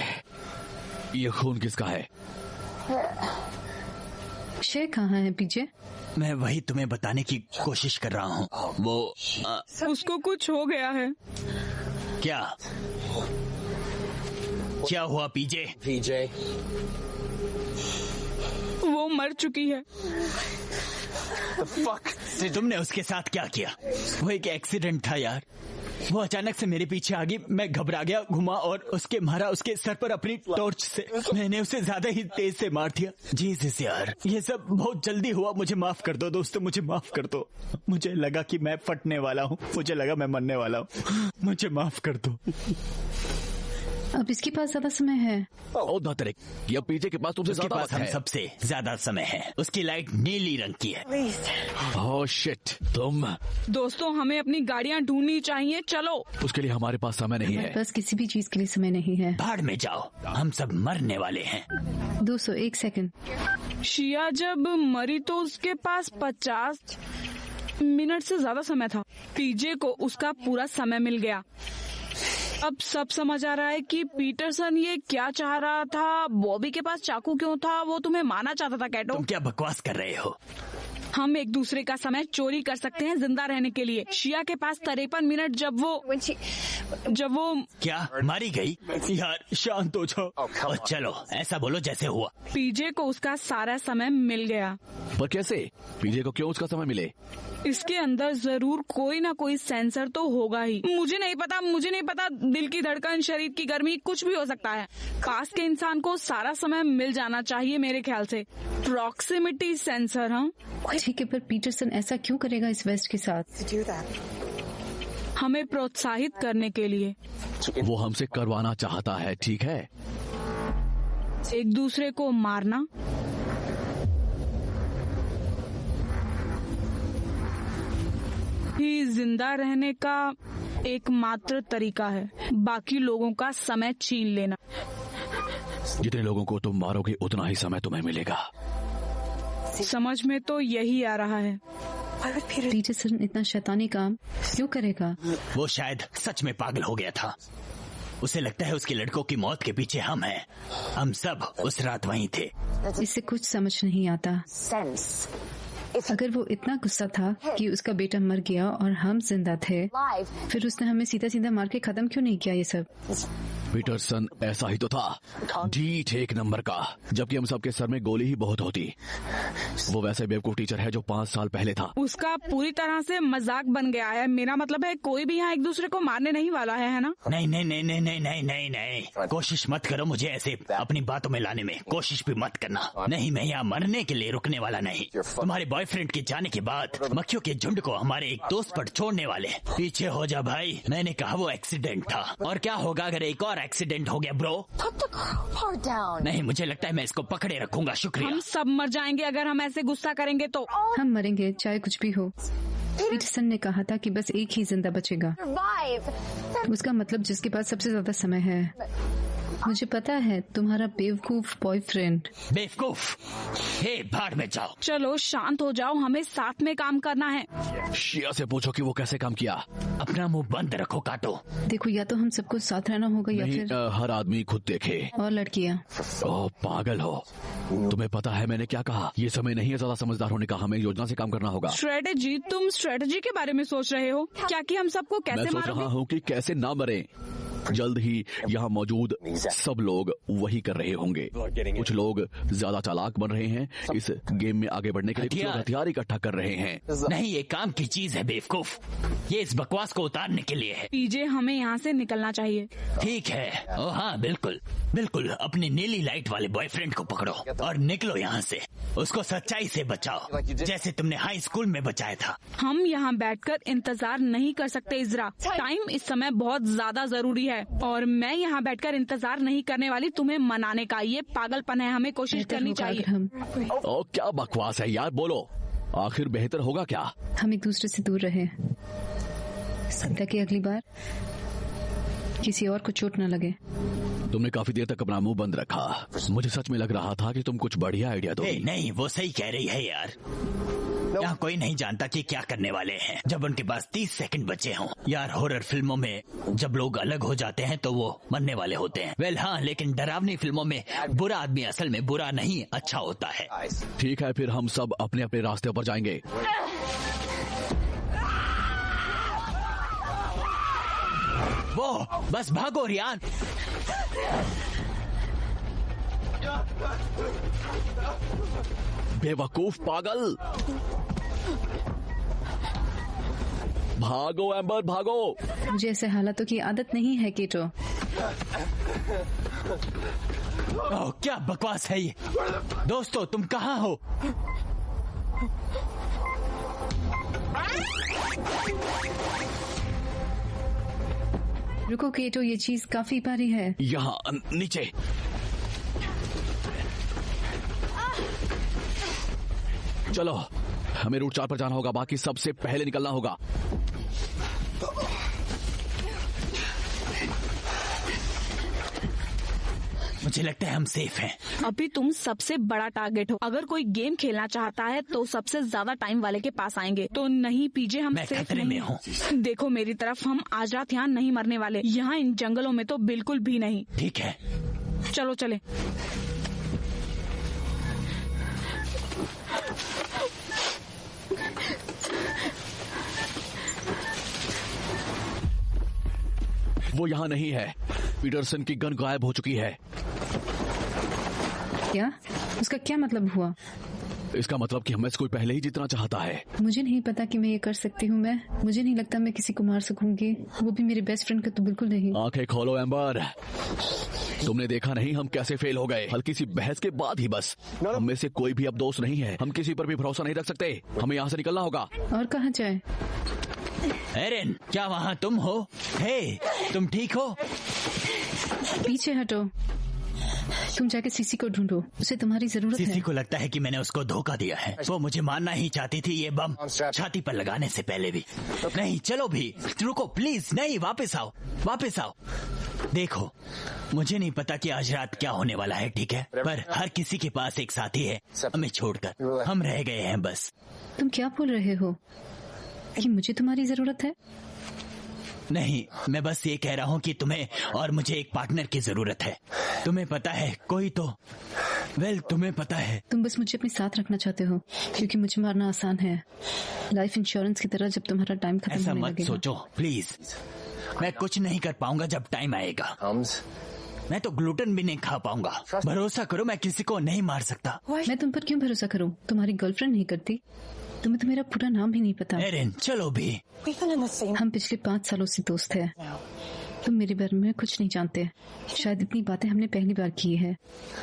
S1: ये खून किसका है?
S4: शेर कहाँ है पीजे?
S2: मैं वही तुम्हें बताने की कोशिश कर रहा हूँ। वो
S3: उसको कुछ हो गया है।
S2: क्या हुआ पीजे?
S3: वो मर चुकी है।
S2: तुमने उसके साथ क्या किया? वो एक एक्सीडेंट था यार। वो अचानक से मेरे पीछे आ गई। मैं घबरा गया, घुमा और उसके मारा उसके सर पर अपनी टॉर्च से। मैंने उसे ज्यादा ही तेज से मार दिया। जीसस यार, ये सब बहुत जल्दी हुआ। मुझे माफ कर दो दोस्तों, मुझे माफ कर दो। मुझे लगा कि मैं फटने वाला हूँ। मुझे लगा मैं मरने वाला हूँ। मुझे माफ कर दो।
S4: अब इसके पास ज्यादा समय है।
S1: धत्तेरी, ये पीजे के पास तुमसे
S2: उसके
S1: ज्यादा
S2: पास हम सबसे ज्यादा समय है। उसकी लाइट नीली रंग की है।
S1: ओह शिट, तुम।
S3: दोस्तों, हमें अपनी गाड़ियाँ ढूंढनी चाहिए। चलो।
S1: उसके लिए हमारे पास समय नहीं है।
S4: बस किसी भी चीज के लिए समय नहीं है।
S2: भाड़ में जाओ, हम सब मरने वाले हैं।
S4: 201 सेकंड।
S3: शिया जब मरी तो उसके पास 50 मिनट से ज्यादा समय था। पीजे को उसका पूरा समय मिल गया। अब सब समझ आ रहा है कि पीटरसन ये क्या चाह रहा था। बॉबी के पास चाकू क्यों था? वो तुम्हें मारना चाहता था कैटो।
S2: तुम क्या बकवास कर रहे हो?
S3: हम एक दूसरे का समय चोरी कर सकते हैं जिंदा रहने के लिए। शिया के पास 53 मिनट जब वो
S2: क्या मारी गई? यार शांत हो जाओ और चलो ऐसा बोलो जैसे हुआ।
S3: पीजे को उसका सारा समय मिल गया।
S1: पर कैसे? पीजे को क्यों उसका समय मिले?
S3: इसके अंदर जरूर कोई ना कोई सेंसर तो होगा ही। मुझे नहीं पता। दिल की धड़कन, शरीर की गर्मी, कुछ भी हो सकता है। पास के इंसान को सारा समय मिल जाना चाहिए मेरे ख्याल से। Proximity sensor. हाँ
S4: ठीक है, पर पीटरसन ऐसा क्यों करेगा इस वेस्ट के साथ?
S3: हमें प्रोत्साहित करने के लिए।
S1: वो हमसे करवाना चाहता है, ठीक है?
S3: एक दूसरे को मारना। ही जिंदा रहने का एकमात्र तरीका है। बाकी लोगों का समय छीन लेना।
S1: जितने लोगों को तुम मारोगे उतना ही समय तुम्हें मिलेगा।
S3: समझ में तो यही आ रहा है।
S4: पीटरसन इतना शैतानी काम क्यों करेगा?
S2: वो शायद सच में पागल हो गया था। उसे लगता है उसके लड़कों की मौत के पीछे हम हैं। हम सब उस रात वहीं थे।
S4: इससे कुछ समझ नहीं आता। अगर वो इतना गुस्सा था कि उसका बेटा मर गया और हम जिंदा थे, फिर उसने हमें सीधा सीधा मार के खत्म क्यों नहीं किया ये सब?
S1: पीटरसन ऐसा ही तो था, ढीठ एक नंबर का, जबकि हम सबके सर में गोली ही बहुत होती। वो वैसे बेवकूफ टीचर है जो 5 साल पहले था।
S3: उसका पूरी तरह से मजाक बन गया है। मेरा मतलब है कोई भी यहाँ एक दूसरे को मारने नहीं वाला है ना?
S2: नहीं नहीं नहीं नहीं नहीं नहीं नहीं नहीं, कोशिश मत करो मुझे ऐसे अपनी बातों में लाने में, कोशिश भी मत करना। नहीं, मैं यहाँ मरने के लिए रुकने वाला नहीं। तुम्हारे बॉयफ्रेंड के जाने के बाद मक्खियों के झुंड को हमारे एक दोस्त पर छोड़ने वाले। पीछे हो जा भाई, मैंने कहा वो एक्सीडेंट था। और क्या होगा अगर एक और एक्सीडेंट हो गया ब्रो? नहीं, मुझे लगता है मैं इसको पकड़े रखूंगा। शुक्रिया।
S3: हम सब मर जाएंगे अगर हम ऐसे गुस्सा करेंगे तो।
S4: हम मरेंगे चाहे कुछ भी हो। पीटरसन ने कहा था कि बस एक ही जिंदा बचेगा। उसका मतलब जिसके पास सबसे ज्यादा समय है। मुझे पता है तुम्हारा बेवकूफ बॉयफ्रेंड।
S2: बेवकूफ? हे भाड़ में जाओ।
S3: चलो शांत हो जाओ, हमें साथ में काम करना है।
S1: शिया से पूछो कि वो कैसे काम किया।
S2: अपना मुंह बंद रखो काटो।
S4: देखो, या तो हम सबको साथ रहना होगा या फिर
S1: हर आदमी खुद देखे।
S4: और लड़कियाँ।
S1: ओह पागल हो, तुम्हें पता है मैंने क्या कहा? ये समय नहीं है ज्यादा समझदार होने का, हमें योजना से काम करना होगा।
S3: स्ट्रेटेजी? तुम स्ट्रेटेजी के बारे में सोच रहे हो क्या कि हम सबको
S1: मैं
S3: कैसे
S1: सोच रहा
S3: मारोगे?
S1: हूँ कि कैसे ना मरे। जल्द ही यहाँ मौजूद सब लोग वही कर रहे होंगे। कुछ लोग ज्यादा चालाक बन रहे हैं, इस गेम में आगे बढ़ने के लिए कुछ लोग हथियार इकट्ठा कर रहे हैं।
S2: नहीं, ये काम की चीज है बेवकूफ। ये इस बकवास को उतारने के लिए है।
S3: पीजे, हमें यहाँ से निकलना चाहिए।
S2: ठीक है। ओ हाँ, बिल्कुल बिल्कुल। अपने नीली लाइट वाले बॉयफ्रेंड को पकड़ो और निकलो यहाँ से। उसको सच्चाई से बचाओ, जैसे तुमने हाई स्कूल में बचाया था।
S3: हम यहाँ बैठकर इंतजार नहीं कर सकते इज़रा। टाइम इस समय बहुत ज्यादा जरूरी है और मैं यहाँ बैठकर इंतजार नहीं करने वाली तुम्हें मनाने का। ये पागलपन है, हमें कोशिश करनी चाहिए।
S1: ओ क्या बकवास है यार, बोलो आखिर बेहतर होगा क्या?
S4: हम एक दूसरे से दूर रहे ताकि अगली बार किसी और को चोट न लगे।
S1: तुमने काफी देर तक अपना मुंह बंद रखा। मुझे सच में लग रहा था कि तुम कुछ बढ़िया आइडिया दो।
S2: नहीं, वो सही कह रही है यार। यहाँ कोई नहीं जानता कि क्या करने वाले हैं जब उनके पास 30 सेकंड बचे हों। यार, हॉरर फिल्मों में जब लोग अलग हो जाते हैं तो वो मरने वाले होते हैं। वेल हाँ, लेकिन डरावनी फिल्मों में बुरा आदमी असल में बुरा नहीं, अच्छा होता है।
S1: ठीक है, फिर हम सब अपने अपने रास्ते पर जाएंगे।
S2: वो बस भागो रियान।
S1: बेवकूफ पागल, भागो एम्बर भागो।
S4: मुझे ऐसे हालातों की आदत नहीं है केटो।
S2: ओह क्या बकवास है ये। दोस्तों तुम कहाँ हो?
S4: रुको केटो, ये चीज काफी भारी है।
S1: यहाँ नीचे। चलो, हमें रूट 4 पर जाना होगा, बाकी सबसे पहले निकलना होगा।
S2: मुझे लगता है हम सेफ हैं।
S3: अभी तुम सबसे बड़ा टारगेट हो। अगर कोई गेम खेलना चाहता है तो सबसे ज्यादा टाइम वाले के पास आएंगे। तो नहीं पीजे, हम
S2: मैं
S3: सेफ
S2: खतरे
S3: नहीं
S2: में हूँ।
S3: देखो मेरी तरफ, हम आज रात यहाँ नहीं मरने वाले। यहाँ इन जंगलों में तो बिल्कुल भी नहीं।
S2: ठीक है,
S3: चलो चले।
S1: वो यहाँ नहीं है। पीटरसन की गन गायब हो चुकी है।
S4: क्या? उसका क्या मतलब हुआ?
S1: इसका मतलब कि हमें से कोई पहले ही जीतना चाहता है।
S4: मुझे नहीं पता कि मैं ये कर सकती हूँ। मुझे नहीं लगता मैं किसी को मार सकूंगी, वो भी मेरे बेस्ट फ्रेंड का तो बिल्कुल नहीं।
S1: आंखें खोलो एम्बर, तुमने देखा नहीं हम कैसे फेल हो गए हल्की सी बहस के बाद ही। बस हम में से कोई भी अब दोस्त नहीं है। हम किसी पर भी भरोसा नहीं रख सकते। हमें यहाँ से निकलना होगा।
S4: और कहाँ जाए?
S2: एरन, क्या वहाँ तुम हो? हे, तुम ठीक हो?
S4: पीछे हटो। तुम जाके सीसी को ढूंढो, उसे तुम्हारी जरूरत है।
S2: सीसी को लगता है कि मैंने उसको धोखा दिया है। वो मुझे मारना ही चाहती थी, ये बम छाती पर लगाने से पहले भी। नहीं, चलो भी, रुको प्लीज। नहीं, वापस आओ, वापस आओ। देखो, मुझे नहीं पता कि आज रात क्या होने वाला है, ठीक है, पर हर किसी के पास एक साथी है हमें छोड़कर। हम रह गए हैं बस।
S4: तुम क्या बोल रहे हो कि मुझे तुम्हारी जरूरत है?
S2: नहीं, मैं बस ये कह रहा हूँ कि तुम्हें और मुझे एक पार्टनर की जरूरत है। तुम्हें पता है कोई तो, तुम्हें पता है।
S4: तुम बस मुझे अपने साथ रखना चाहते हो क्योंकि मुझे मारना आसान है, लाइफ इंश्योरेंस की तरह जब तुम्हारा टाइम खत्म
S2: ऐसा
S4: होने
S2: मत
S4: लगेगा।
S2: सोचो प्लीज। मैं कुछ नहीं कर पाऊंगा जब टाइम आएगा। मैं तो ग्लूटेन भी नहीं खा पाऊंगा। भरोसा करो, मैं किसी को नहीं मार सकता।
S4: मैं तुम पर क्यों भरोसा करूं? तुम्हारी गर्लफ्रेंड नहीं करती? तुम्हें तो मेरा पूरा नाम भी नहीं पता।
S2: एरिन, चलो भी।
S4: हम पिछले 5 सालों से दोस्त हैं। तुम मेरे बारे में कुछ नहीं जानते। शायद इतनी बातें हमने पहली बार की है।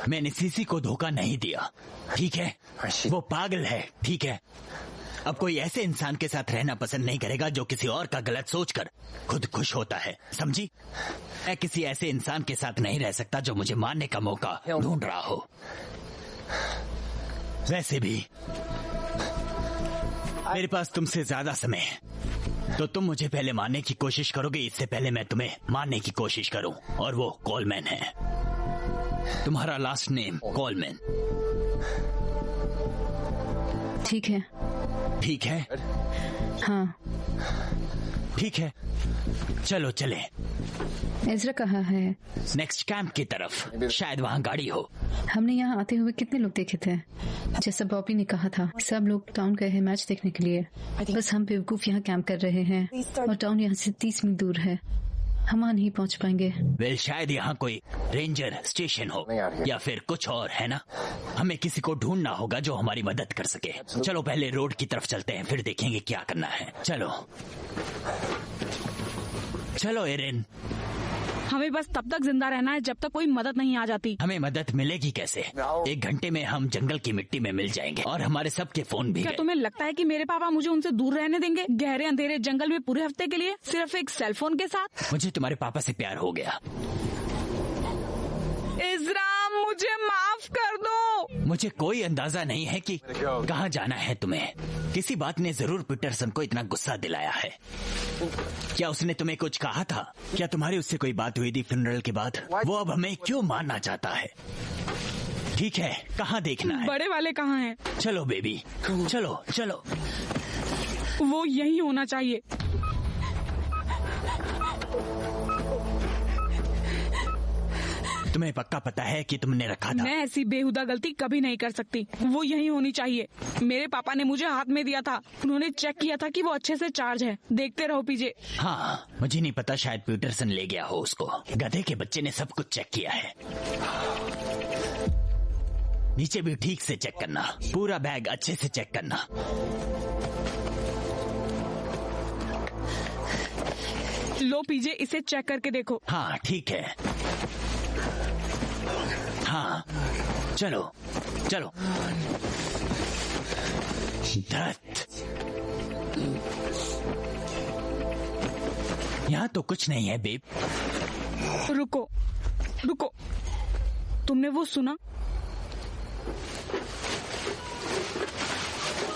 S2: मैंने सीसी को धोखा नहीं दिया, ठीक है? वो पागल है, ठीक है? अब कोई ऐसे इंसान के साथ रहना पसंद नहीं करेगा जो किसी और का गलत सोचकर खुद खुश होता है, समझी? मैं किसी ऐसे इंसान के साथ नहीं रह सकता जो मुझे मारने का मौका ढूंढ रहा हो। वैसे भी मेरे पास तुमसे ज्यादा समय है, तो तुम मुझे पहले मारने की कोशिश करोगे इससे पहले मैं तुम्हें मारने की कोशिश करूं। और वो कोलमैन है। तुम्हारा लास्ट नेम कोलमैन,
S4: ठीक है?
S2: ठीक है?
S4: हाँ
S2: ठीक है, चलो चले।
S4: एज़रा कहाँ है?
S2: नेक्स्ट कैंप की तरफ, शायद वहाँ गाड़ी हो।
S4: हमने यहाँ आते हुए कितने लोग देखे थे? जैसा बॉबी ने कहा था, सब लोग टाउन गए हैं मैच देखने के लिए। बस हम बेवकूफ यहाँ कैंप कर रहे हैं और टाउन यहाँ से 30 मील दूर है। हम वहाँ नहीं पहुँच पाएंगे।
S2: वेल, शायद यहाँ कोई रेंजर स्टेशन हो या फिर कुछ और, है ना? हमें किसी को ढूंढना होगा जो हमारी मदद कर सके। चलो पहले रोड की तरफ चलते हैं, फिर देखेंगे क्या करना है। चलो चलो एरिन।
S3: हमें बस तब तक जिंदा रहना है जब तक कोई मदद नहीं आ जाती।
S2: हमें मदद मिलेगी कैसे? 1 घंटे में हम जंगल की मिट्टी में मिल जाएंगे और हमारे सबके फोन भी
S3: क्या
S2: गए।
S3: तुम्हें लगता है कि मेरे पापा मुझे उनसे दूर रहने देंगे गहरे अंधेरे जंगल में पूरे हफ्ते के लिए, सिर्फ एक सेल फोन के साथ?
S2: मुझे तुम्हारे पापा से प्यार हो गया।
S3: एज़रा, मुझे माफ कर दो।
S2: मुझे कोई अंदाजा नहीं है कि कहाँ जाना है तुम्हें। किसी बात ने जरूर पीटरसन को इतना गुस्सा दिलाया है। क्या उसने तुम्हें कुछ कहा था? क्या तुम्हारी उससे कोई बात हुई थी फ्यूनरल के बाद? वो अब हमें क्यों मारना चाहता है? ठीक है, कहाँ देखना है?
S3: बड़े वाले कहाँ हैं?
S2: चलो बेबी, चलो चलो।
S3: वो यही होना चाहिए।
S2: तुम्हें पक्का पता है कि तुमने रखा था?
S3: मैं ऐसी बेहुदा गलती कभी नहीं कर सकती। वो यही होनी चाहिए। मेरे पापा ने मुझे हाथ में दिया था। उन्होंने चेक किया था कि वो अच्छे से चार्ज है। देखते रहो पीजे।
S2: हाँ, मुझे नहीं पता, शायद पीटरसन ले गया हो उसको। गधे के बच्चे ने सब कुछ चेक किया है। नीचे भी ठीक से चेक करना, पूरा बैग अच्छे से चेक करना।
S3: लो पीजे, इसे चेक करके देखो।
S2: हाँ ठीक है। हाँ चलो चलो। धत, यहाँ तो कुछ नहीं है बेब।
S3: रुको रुको, तुमने वो सुना?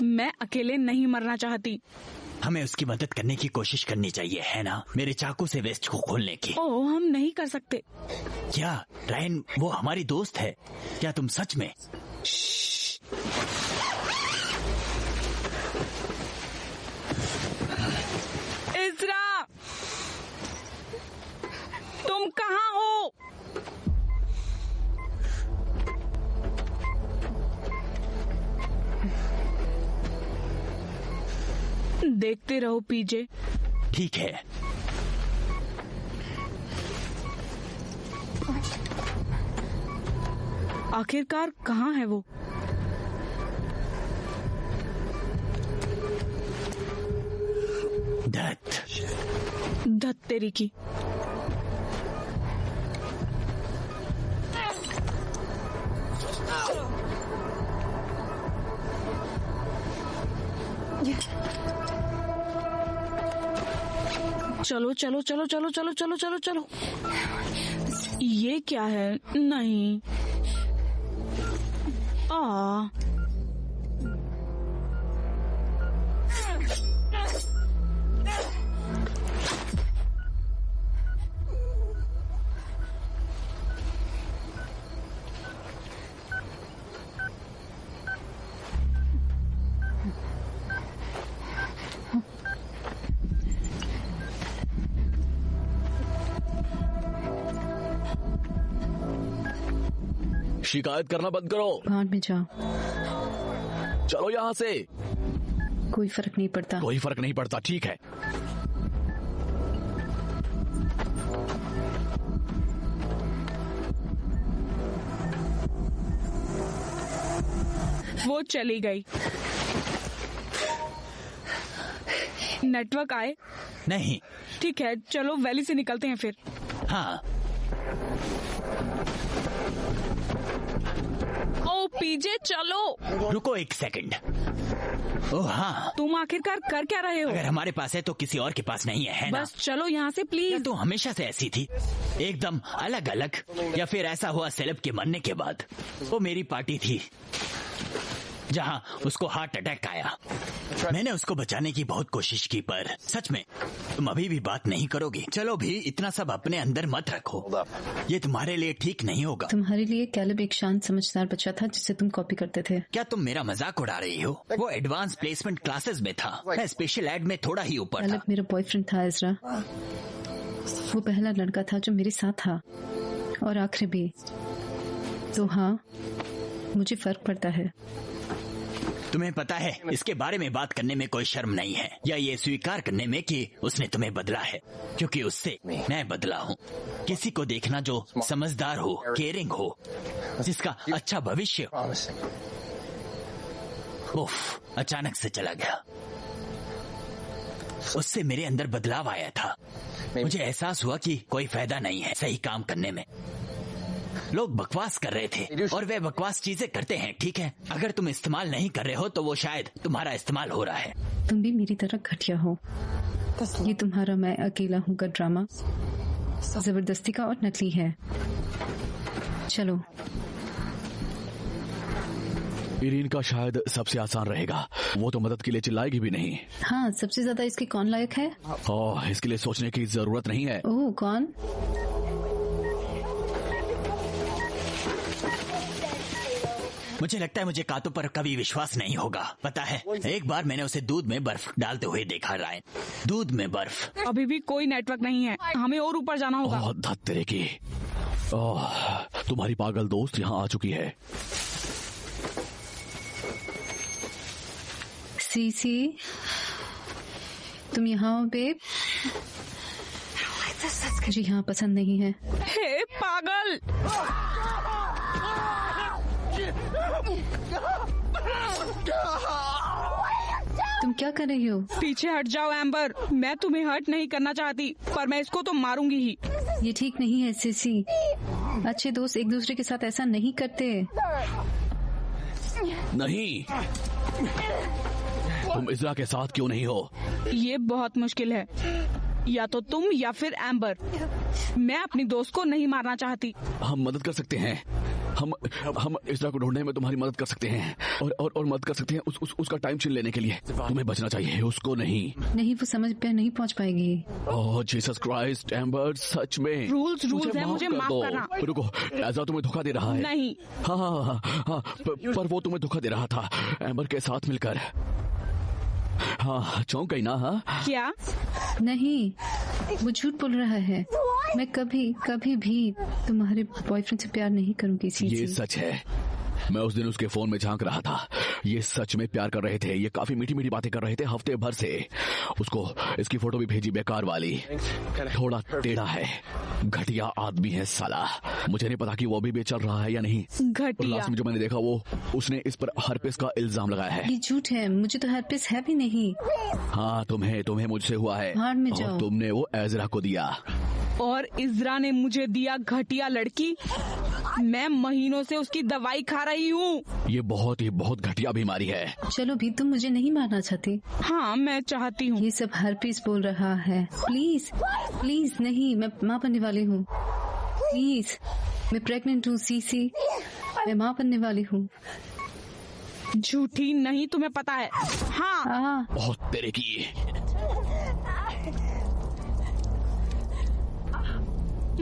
S3: मैं अकेले नहीं मरना चाहती।
S2: हमें उसकी मदद करने की कोशिश करनी चाहिए, है ना? मेरे चाकू से वेस्ट को खोलने की।
S3: ओह, हम नहीं कर सकते।
S2: क्या रायन वो हमारी दोस्त है? क्या तुम सच में?
S3: एज़रा, तुम कहाँ हो? देखते रहो पीजे।
S2: ठीक है।
S3: आखिरकार कहाँ है वो? धत तेरी की। चलो चलो चलो चलो चलो चलो चलो चलो। ये क्या है? नहीं।
S1: शिकायत करना बंद करो।
S4: भाड़ में जाओ।
S1: चलो यहाँ से।
S4: कोई फर्क नहीं पड़ता।
S1: कोई फर्क नहीं पड़ता, ठीक है।
S3: वो चली गई। नेटवर्क आए?
S2: नहीं।
S3: ठीक है, चलो वैली से निकलते हैं फिर।
S2: हाँ।
S3: ओ पीजे चलो।
S2: रुको एक सेकंड। ओह हाँ,
S3: तुम आखिरकार कर क्या रहे हो?
S2: अगर हमारे पास है तो किसी और के पास नहीं है ना?
S3: बस चलो यहाँ से प्लीज।
S2: तो हमेशा से ऐसी थी, एकदम अलग अलग, या फिर ऐसा हुआ सेलेब के मरने के बाद? वो मेरी पार्टी थी जहाँ उसको हार्ट अटैक आया। मैंने उसको बचाने की बहुत कोशिश की, पर सच में तुम अभी भी बात नहीं करोगे? चलो भी, इतना सब अपने अंदर मत रखो, ये तुम्हारे लिए ठीक नहीं होगा।
S4: तुम्हारे लिए कैलेब एक शांत समझदार बच्चा था जिसे तुम कॉपी करते थे।
S2: क्या तुम मेरा मजाक उड़ा रही हो? वो एडवांस प्लेसमेंट क्लासेस में था, मैं स्पेशल एड में थोड़ा ही ऊपर था।
S4: कैलेब मेरा बॉयफ्रेंड था इज़रा। वो पहला लड़का था जो मेरे साथ था, और आखिर भी। तो हाँ, मुझे फर्क पड़ता है।
S2: तुम्हें पता है, इसके बारे में बात करने में कोई शर्म नहीं है, या ये स्वीकार करने में कि उसने तुम्हें बदला है, क्योंकि उससे मैं बदला हूँ। किसी को देखना जो समझदार हो, केयरिंग हो, जिसका अच्छा भविष्य। उफ, अचानक से चला गया। उससे मेरे अंदर बदलाव आया था। मुझे एहसास हुआ कि कोई फायदा नहीं है सही काम करने में। लोग बकवास कर रहे थे, और वे बकवास चीजें करते हैं, ठीक है? अगर तुम इस्तेमाल नहीं कर रहे हो तो वो शायद तुम्हारा इस्तेमाल हो रहा है।
S4: तुम भी मेरी तरह घटिया हो। ये तुम्हारा मैं अकेला हूँ का ड्रामा जबरदस्ती का और नकली है। चलो।
S1: इरीन का शायद सबसे आसान रहेगा, वो तो मदद के लिए चिल्लाएगी भी नहीं।
S4: हाँ, सबसे ज्यादा इसके कौन लायक है?
S1: ओह, इसके लिए सोचने की जरूरत नहीं है।
S4: ओह, कौन?
S2: मुझे लगता है मुझे कातो पर कभी विश्वास नहीं होगा। पता है, एक बार मैंने उसे दूध में बर्फ डालते हुए देखा। रायन, दूध में बर्फ।
S3: अभी भी कोई नेटवर्क नहीं है, हमें और ऊपर जाना होगा।
S1: ओह, धत तेरे की। ओह, तुम्हारी पागल दोस्त यहाँ आ चुकी है।
S4: सीसी, तुम यहाँ हो बेब? मुझे यहाँ पसंद नहीं है।
S3: हे पागल!
S4: तुम क्या कर रही हो?
S3: पीछे हट जाओ एम्बर, मैं तुम्हें हर्ट नहीं करना चाहती, पर मैं इसको तो मारूंगी ही।
S4: ये ठीक नहीं है सीसी। अच्छे दोस्त एक दूसरे के साथ ऐसा नहीं करते।
S1: नहीं, तुम इज़रा के साथ क्यों नहीं हो?
S3: ये बहुत मुश्किल है, या तो तुम या फिर एम्बर। मैं अपनी दोस्त को नहीं मारना चाहती।
S1: हम मदद कर सकते हैं। हम इज़रा को ढूंढने में तुम्हारी मदद कर सकते हैं, और मदद कर सकते हैं उसका टाइम छीन लेने के लिए। तुम्हें बचना चाहिए, उसको नहीं।
S4: नहीं, वो समझ पे नहीं पहुंच पाएगी।
S1: ओह जीसस क्राइस्ट एम्बर, सच में
S3: रूल्स है, मुझे माफ करना।
S1: रुको, एज़रा तुम्हें धोखा दे रहा है।
S3: नहीं।
S1: हाँ, पर वो तुम्हें धोखा दे रहा था एम्बर के साथ मिलकर। हाँ, चौंक गई ना? हाँ,
S3: क्या?
S4: नहीं, वो झूठ बोल रहा है। मैं कभी भी तुम्हारे बॉयफ्रेंड से प्यार नहीं करूंगी।
S1: ये सच है। मैं उस दिन उसके फोन में झांक रहा था। ये सच में प्यार कर रहे थे। ये काफी मीठी मीठी बातें कर रहे थे हफ्ते भर से। उसको इसकी फोटो भी भेजी, बेकार वाली। थोड़ा टेढ़ा है, घटिया आदमी है साला। मुझे नहीं पता कि वो अभी भी चल रहा है या नहीं।
S3: घटिया।
S1: लास्ट में जो मैंने देखा, उसने इस पर हर्पिस का इल्जाम लगाया है।
S4: ये झूठ है, मुझे तो हर्पिस है भी नहीं।
S1: हाँ, तुम्हें मुझसे हुआ है,
S4: भाड़ में जाओ।
S1: और तुमने वो एज़रा को दिया,
S3: और इज़रा ने मुझे दिया घटिया लड़की। मैं महीनों से उसकी दवाई खा रही हूँ।
S1: ये बहुत घटिया बीमारी है।
S4: चलो भी, तुम मुझे नहीं मारना चाहती?
S3: हाँ, मैं चाहती हूँ।
S4: ये सब हर्पिस बोल रहा है। प्लीज नहीं, मैं माँ बनने वाली हूँ। प्लीज, मैं प्रेग्नेंट हूँ सीसी, मैं माँ बनने वाली हूँ।
S3: झूठी नहीं, तुम्हें पता है। हाँ।
S1: बहुत तेरे की।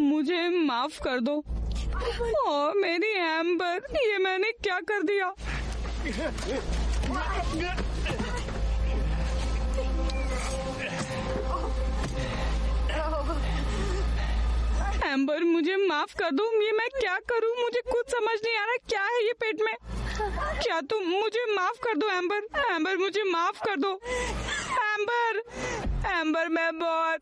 S3: मुझे माफ कर दो। ओ मेरी एम्बर, ये मैंने क्या कर दिया? एम्बर, मुझे माफ कर दो। ये मैं क्या करूं? मुझे कुछ समझ नहीं आ रहा। क्या है ये पेट में? क्या तुम मुझे माफ कर दो एम्बर? एम्बर, मुझे माफ कर दो एम्बर, मैं बहुत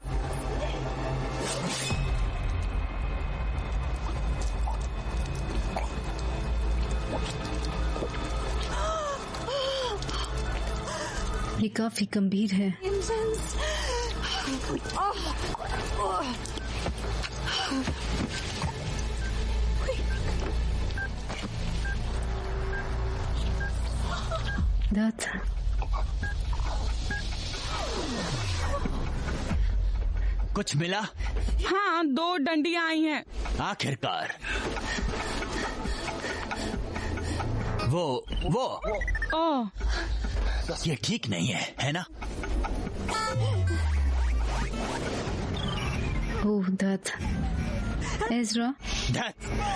S4: ये काफी गंभीर है। दांत।
S2: कुछ मिला?
S3: हाँ, 2 डंडियां आई हैं।
S2: आखिरकार। वो
S3: ओह,
S2: ये ठीक नहीं है ना?
S4: ओह दांत। एज़रा,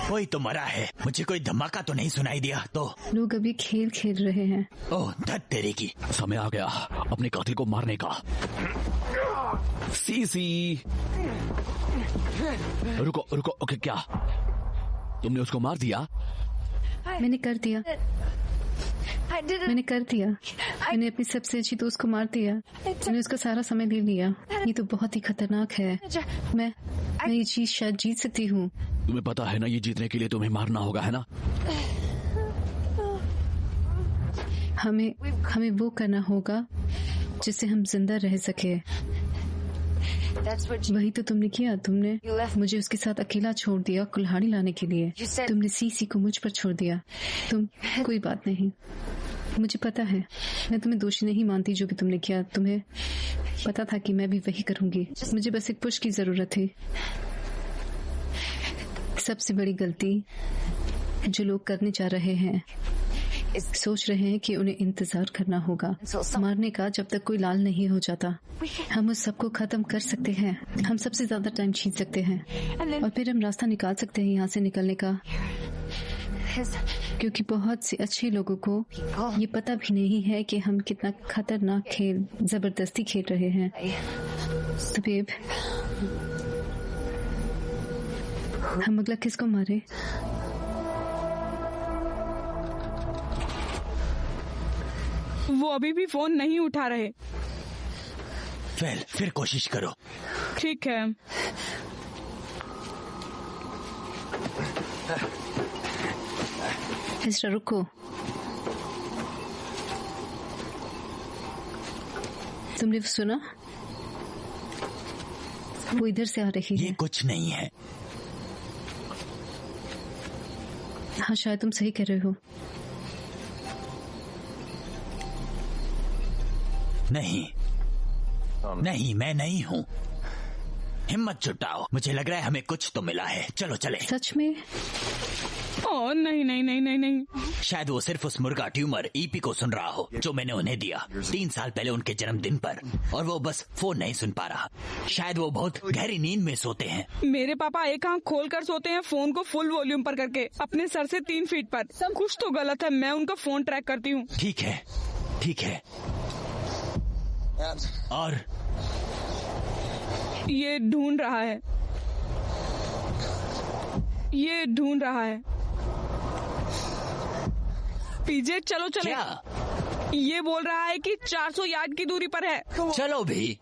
S2: कोई तो मरा है। मुझे कोई धमाका तो नहीं सुनाई दिया तो?
S4: लोग अभी खेल खेल रहे हैं।
S2: ओह धत तेरे की।
S1: समय आ गया अपने कातिल को मारने का। सीसी, रुको। ओके, क्या तुमने उसको मार दिया?
S4: मैंने कर दिया। मैंने अपनी सबसे अच्छी दोस्त को मार दिया। मैंने उसका सारा समय ले लिया। ये तो बहुत ही खतरनाक है। मैं ये चीज शायद जीत सकती हूँ।
S1: तुम्हें पता है ना, ये जीतने के लिए तुम्हें मारना होगा, है ना?
S4: हमें वो करना होगा जिससे हम जिंदा रह सके। वही तो तुमने किया। तुमने मुझे उसके साथ अकेला छोड़ दिया कुल्हाड़ी लाने के लिए। तुमने सीसी को मुझ पर छोड़ दिया। कोई बात नहीं, मुझे पता है। मैं तुम्हें दोषी नहीं मानती जो भी तुमने किया। तुम्हें पता था कि मैं भी वही करूंगी। मुझे बस एक पुश की जरूरत थी। सबसे बड़ी गलती जो लोग करने जा रहे हैं, सोच रहे हैं कि उन्हें इंतजार करना होगा मारने का जब तक कोई लाल नहीं हो जाता। हम उस सबको खत्म कर सकते हैं। हम सबसे ज्यादा टाइम छीन सकते हैं और फिर हम रास्ता निकाल सकते हैं यहाँ से निकलने का। क्योंकि बहुत से अच्छे लोगों को ये पता भी नहीं है कि हम कितना खतरनाक खेल जबरदस्ती खेल रहे हैं। तो बेब, हम अगला किसको मारे?
S3: वो अभी भी फोन नहीं उठा रहे।
S2: फिर कोशिश करो।
S3: ठीक है।
S4: एज़रा, रुको। तुमने सुना? वो इधर से आ रही है।
S2: ये कुछ नहीं है।
S4: हाँ, शायद तुम सही कह रहे हो।
S2: नहीं, मैं नहीं हूँ। हिम्मत जुटाओ। मुझे लग रहा है हमें कुछ तो मिला है। चलो चले।
S4: सच में?
S3: ओह नहीं।
S2: शायद वो सिर्फ उस मुर्गा ट्यूमर ईपी को सुन रहा हो जो मैंने उन्हें दिया 3 साल पहले उनके जन्मदिन पर, और वो बस फोन नहीं सुन पा रहा। शायद वो बहुत गहरी नींद में सोते हैं।
S3: मेरे पापा एक आंख खोलकर सोते हैं, फोन को फुल वॉल्यूम पर करके, अपने सर से 3 फीट पर। कुछ तो गलत है। मैं उनका फोन ट्रैक करती हूँ।
S2: ठीक है। और
S3: ये ढूंढ रहा है। पीजे चलो चले।
S2: क्या?
S3: ये बोल रहा है कि 400 यार्ड की दूरी पर है।
S2: चलो भी।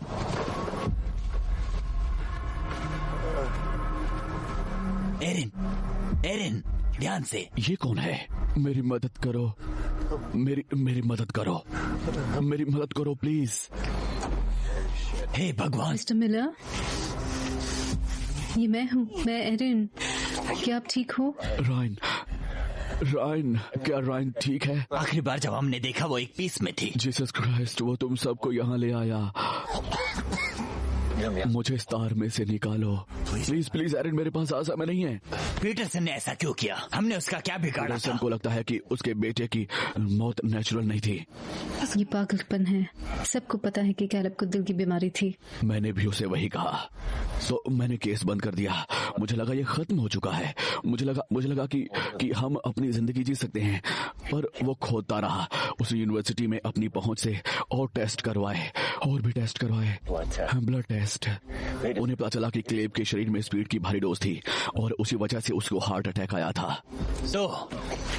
S2: एरिन, ध्यान से।
S1: ये कौन है? मेरी मदद करो। मेरी मदद करो प्लीज।
S2: हे भगवान।
S4: मिस्टर मिलर, ये मैं हूँ। मैं एरिन। क्या आप ठीक हो?
S1: रायन, क्या रायन ठीक है?
S2: आखिरी बार जब हमने देखा वो एक पीस में थी।
S1: जीसस क्राइस्ट, वो तुम सबको यहाँ ले आया। मुझे इस तार में से निकालो प्लीज। एरिन, मेरे पास समय नहीं है।
S2: पीटरसन ने ऐसा क्यों किया? हमने उसका क्या बिगाड़ा था?
S1: पीटरसन को लगता है कि उसके बेटे की मौत नेचुरल नहीं थी।
S4: ये पागलपन है। सबको पता है कि कैलब को दिल की बीमारी थी।
S1: मैंने भी उसे वही कहा, तो मैंने केस बंद कर दिया। मुझे लगा ये खत्म हो चुका है। मुझे लगा कि हम अपनी जिंदगी जी सकते हैं, पर वो खोदता रहा। उस यूनिवर्सिटी में अपनी पहुंच से और भी टेस्ट करवाए, ब्लड टेस्ट। उन्हें पता चला कि क्लेब के शरीर में स्पीड की भारी डोज थी और उसी वजह से उसको हार्ट अटैक आया था।
S2: तो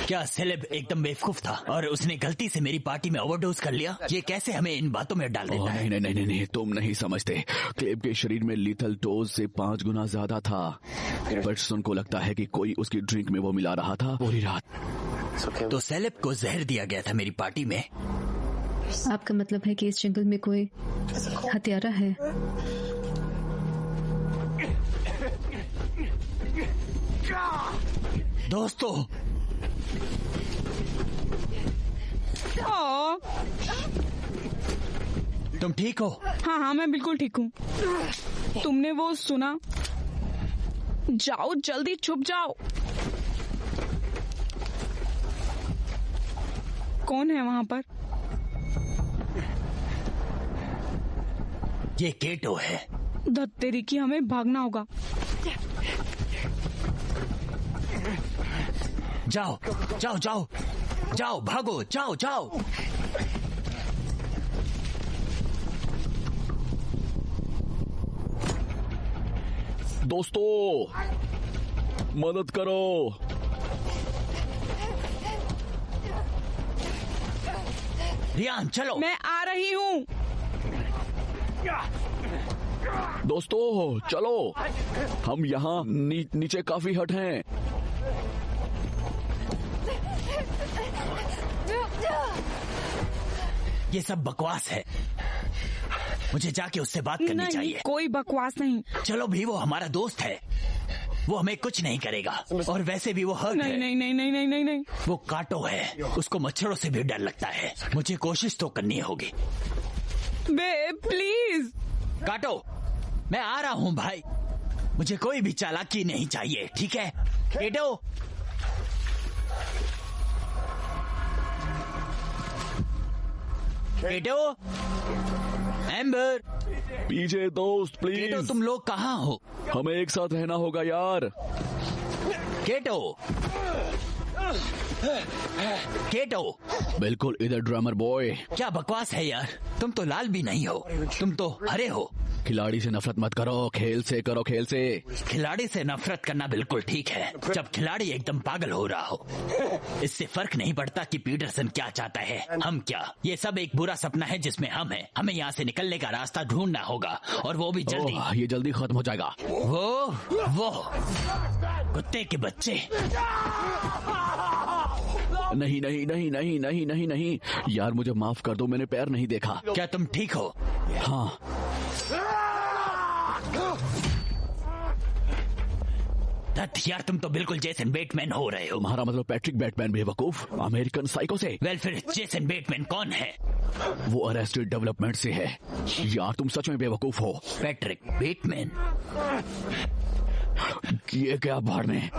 S2: क्या सेलेब एकदम बेवकूफ था और उसने गलती से मेरी पार्टी में ओवरडोज कर लिया? ये कैसे हमें इन बातों में डाल देता है?
S1: नहीं, तुम नहीं समझते। क्लेब के शरीर में लीथल डोज से 5 गुना ज्यादा था। पीटरसन को लगता है कि कोई उसकी ड्रिंक में वो मिला रहा था पूरी रात।
S2: तो सेलेब को जहर दिया गया था मेरी पार्टी में?
S4: आपका मतलब है कि इस जंगल में कोई हत्यारा है?
S2: दोस्तों, तुम ठीक हो?
S3: हाँ हाँ, मैं बिल्कुल ठीक हूँ। तुमने वो सुना? जाओ जल्दी, छुप जाओ। कौन है वहाँ पर?
S2: ये केटो है।
S3: धत्तेरी की, हमें भागना होगा।
S2: जाओ जाओ जाओ जाओ, भागो, जाओ जाओ।
S1: दोस्तों, मदद करो।
S2: रियान, चलो।
S3: मैं आ रही हूँ।
S1: दोस्तों चलो, हम यहाँ नीचे काफी हट हैं।
S2: ये सब बकवास है। मुझे जाके उससे बात करनी चाहिए।
S3: कोई बकवास नहीं।
S2: चलो भी, वो हमारा दोस्त है, वो हमें कुछ नहीं करेगा। और वैसे भी वो हर्ट है।
S3: नहीं नहीं नहीं नहीं नहीं नहीं।
S2: वो काटो है, उसको मच्छरों से भी डर लगता है। मुझे कोशिश तो करनी होगी।
S3: बे प्लीज।
S2: काटो, मैं आ रहा हूँ भाई। मुझे कोई भी चालाकी नहीं चाहिए, ठीक है? केटो, केटो, एम्बर,
S1: पीछे दोस्त प्लीज।
S2: केटो, तुम लोग कहाँ हो?
S1: हमें एक साथ रहना होगा यार।
S2: केटो, केटो।
S1: बिल्कुल इधर ड्रामर बॉय।
S2: क्या बकवास है यार, तुम तो लाल भी नहीं हो, तुम तो हरे हो।
S1: खिलाड़ी से नफरत मत करो, खेल से करो, खेल से।
S2: खिलाड़ी से नफरत करना बिल्कुल ठीक है, जब खिलाड़ी एकदम पागल हो रहा हो। इससे फर्क नहीं पड़ता कि पीटरसन क्या चाहता है, हम क्या। ये सब एक बुरा सपना है जिसमें हम हैं। हमें यहाँ से निकलने का रास्ता ढूंढना होगा, और वो भी जल्दी।
S1: ये जल्दी खत्म हो जाएगा।
S2: वो कुत्ते के बच्चे।
S1: नहीं नहीं नहीं नहीं नहीं नहीं नहीं यार, मुझे माफ कर दो, मैंने पैर नहीं देखा।
S2: क्या तुम ठीक हो?
S1: हाँ।
S2: यार, तुम तो बिल्कुल जेसन बेटमैन हो रहे हो।
S1: तुम्हारा मतलब पैट्रिक बैटमैन बेवकूफ, अमेरिकन साइको से।
S2: वेल, फिर जेसन बेटमैन कौन है?
S1: वो अरेस्टेड डेवलपमेंट से है। यार तुम सच में बेवकूफ हो।
S2: Patrick Bateman?
S1: ये क्या भाड़ में।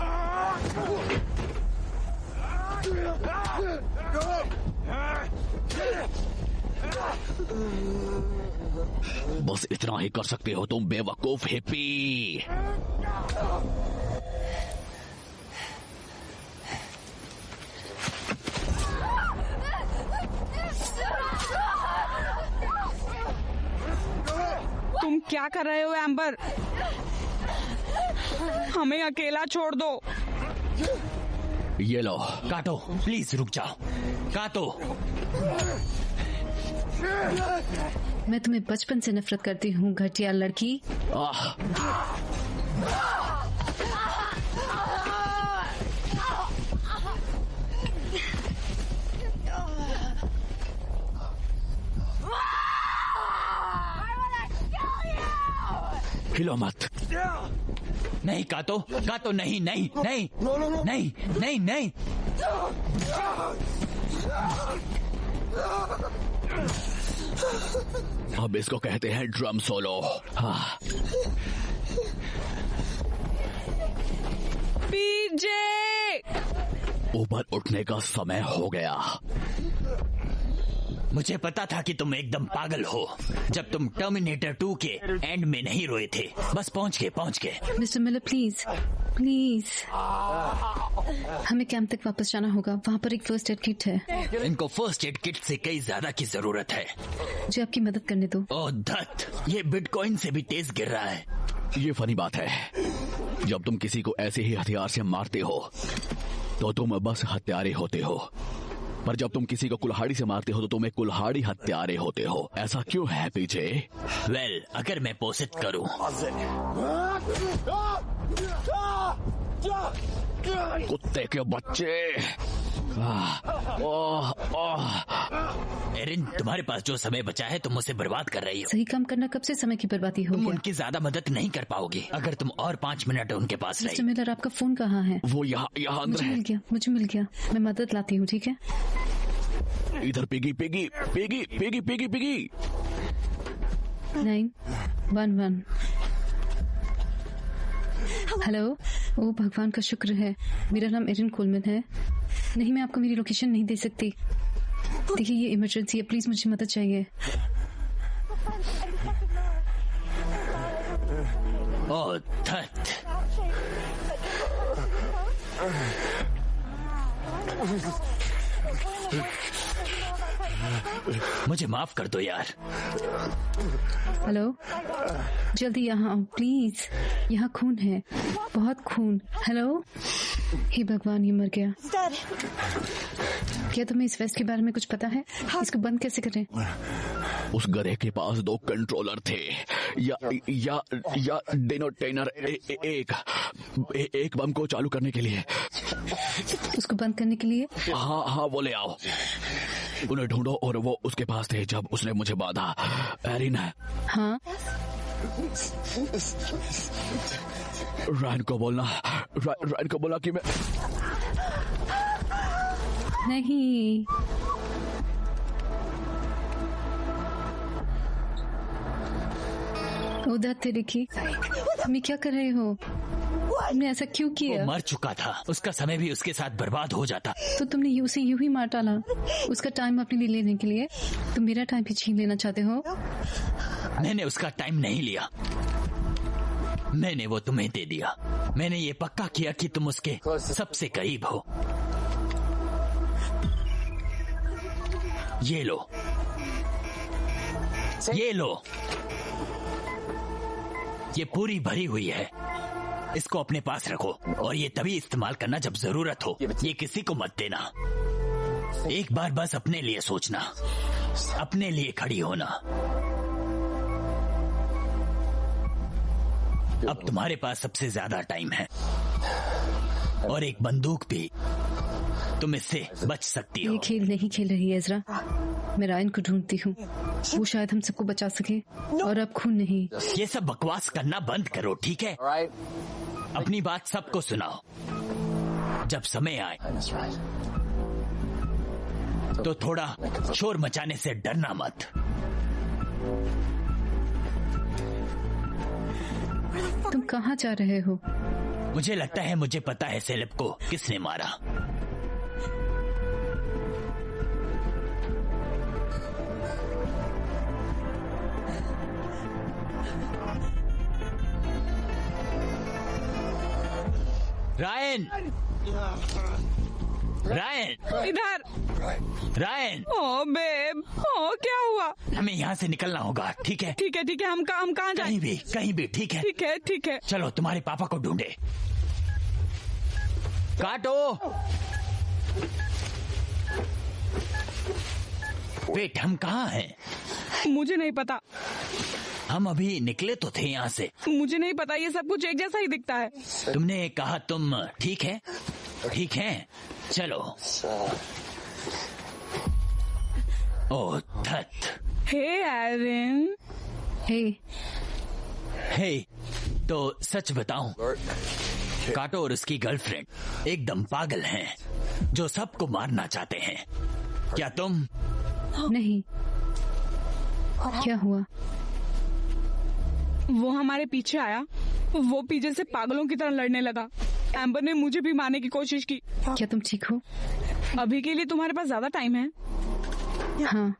S1: बस इतना ही कर सकते हो तुम, बेवकूफ हिप्पी।
S3: तुम क्या कर रहे हो एम्बर? हमें अकेला छोड़ दो।
S1: ये लो।
S2: काटो, प्लीज रुक जाओ। काटो।
S4: मैं तुम्हें बचपन से नफरत करती हूँ, घटिया लड़की।
S1: हिलो मत।
S2: नहीं काटो, काटो, नहीं नहीं नहीं नहीं नहीं नहीं।
S1: अब इसको कहते हैं ड्रम सोलो। हाँ।
S3: पीजे,
S1: ऊपर उठने का समय हो गया।
S2: मुझे पता था कि तुम एकदम पागल हो जब तुम टर्मिनेटर 2 के एंड में नहीं रोए थे। बस पहुंच गए।
S4: मिस्टर मिलर प्लीज प्लीज, हमें कैंप तक वापस जाना होगा। वहाँ पर एक फर्स्ट एड किट है।
S2: इनको फर्स्ट एड किट से कई ज्यादा की जरूरत है।
S4: मुझे आपकी मदद करने दो।
S2: ओह धत, ये बिटकॉइन से भी तेज गिर रहा है।
S1: ये फनी बात है, जब तुम किसी को ऐसे ही हथियार से मारते हो तो तुम बस हत्यारे होते हो, पर जब तुम किसी को कुल्हाड़ी से मारते हो तो तुम एक कुल्हाड़ी हत्यारे होते हो। ऐसा क्यों है पीछे?
S2: वेल, अगर मैं पोषित करूं।
S1: कुत्ते के बच्चे।
S2: एरिन, तुम्हारे पास जो समय बचा है तुम उसे बर्बाद कर रही हो।
S4: सही काम करना कब से समय की बर्बादी हो
S2: तुम
S4: गया?
S2: उनकी ज्यादा मदद नहीं कर पाओगी अगर तुम और 5 मिनट उनके पास रही।
S4: मिस्टर मिलर, आपका फोन कहाँ है?
S1: वो यहाँ अंदर
S4: मुझे
S1: है।
S4: मिल गया। मैं मदद लाती हूँ, ठीक है?
S1: इधर piggy piggy piggy piggy piggy piggy
S4: 911। Hello. ओ भगवान का शुक्र है, मेरा नाम एरिन कोलमैन है। नहीं, मैं आपको मेरी लोकेशन नहीं दे सकती। देखिए, ये इमरजेंसी है, प्लीज मुझे मदद चाहिए।
S2: ओह धत। मुझे माफ कर दो यार।
S4: हेलो, जल्दी यहाँ आओ प्लीज, यहाँ खून है, बहुत खून। हेलो, हे भगवान, ये मर गया। क्या तुम्हें इस वेस्ट के बारे में कुछ पता है? इसको बंद कैसे करें?
S1: उस गधे के पास 2 कंट्रोलर थे, या डेनोटेनर एक बम को चालू करने के लिए।
S4: उसको बंद करने के लिए?
S1: हाँ, वो ले आओ। उन्हें ढूंढो और वो उसके पास थे जब उसने मुझे बांधा। एरिन है।
S4: हाँ,
S1: रायन को बोलना कि मैं
S4: नहीं। उधर तेरे की, तुम क्या कर रहे हो? तुमने ऐसा क्यों किया?
S2: वो मर चुका था, उसका समय भी उसके साथ बर्बाद हो जाता।
S4: तो तुमने उसे यूं ही मार डाला उसका टाइम अपने लिए लेने के लिए। तुम मेरा टाइम भी छीन लेना चाहते हो?
S2: मैंने उसका टाइम नहीं लिया, मैंने वो तुम्हें दे दिया। मैंने ये पक्का किया कि तुम उसके सबसे करीब हो। ये लो, ये लो, ये पूरी भरी हुई है। इसको अपने पास रखो और ये तभी इस्तेमाल करना जब जरूरत हो। ये किसी को मत देना। एक बार बस अपने लिए सोचना, अपने लिए खड़ी होना। अब तुम्हारे पास सबसे ज्यादा टाइम है और एक बंदूक भी। तुम इससे बच सकती हो।
S4: ये खेल नहीं खेल रही है एज़रा। मैं रायन को ढूंढती हूँ, वो शायद हम सबको बचा सके। और अब खून नहीं।
S2: ये सब बकवास करना बंद करो, ठीक है? अपनी बात सबको सुनाओ। जब समय आए तो थोड़ा शोर मचाने से डरना मत।
S4: तुम कहाँ जा रहे हो?
S2: मुझे लगता है मुझे पता है सेलेब को किसने मारा। रायन, रायन,
S3: इधर।
S2: रायन।
S3: ओ बेब, ओ क्या हुआ?
S2: हमें यहाँ से निकलना होगा, ठीक है?
S3: ठीक है, हम कहाँ जाएं?
S2: कहीं भी, ठीक है?
S3: ठीक है।
S2: चलो तुम्हारे पापा को ढूंढे। काटो। वेट, हम कहाँ हैं?
S3: मुझे नहीं पता।
S2: हम अभी निकले तो थे यहाँ से।
S3: मुझे नहीं पता, ये सब कुछ एक जैसा ही दिखता है।
S2: तुमने कहा तुम ठीक है? ठीक है, चलो। ओह धत।
S3: हे एरिन।
S2: हे, तो सच बताऊं, काटो और उसकी गर्लफ्रेंड एकदम पागल हैं, जो सबको मारना चाहते हैं। क्या तुम?
S4: नहीं। क्या हुआ?
S3: वो हमारे पीछे आया, वो पीछे से पागलों की तरह लड़ने लगा। एम्बर ने मुझे भी मारने की कोशिश की।
S4: क्या तुम ठीक हो?
S3: अभी के लिए तुम्हारे पास ज्यादा टाइम है?
S4: हाँ।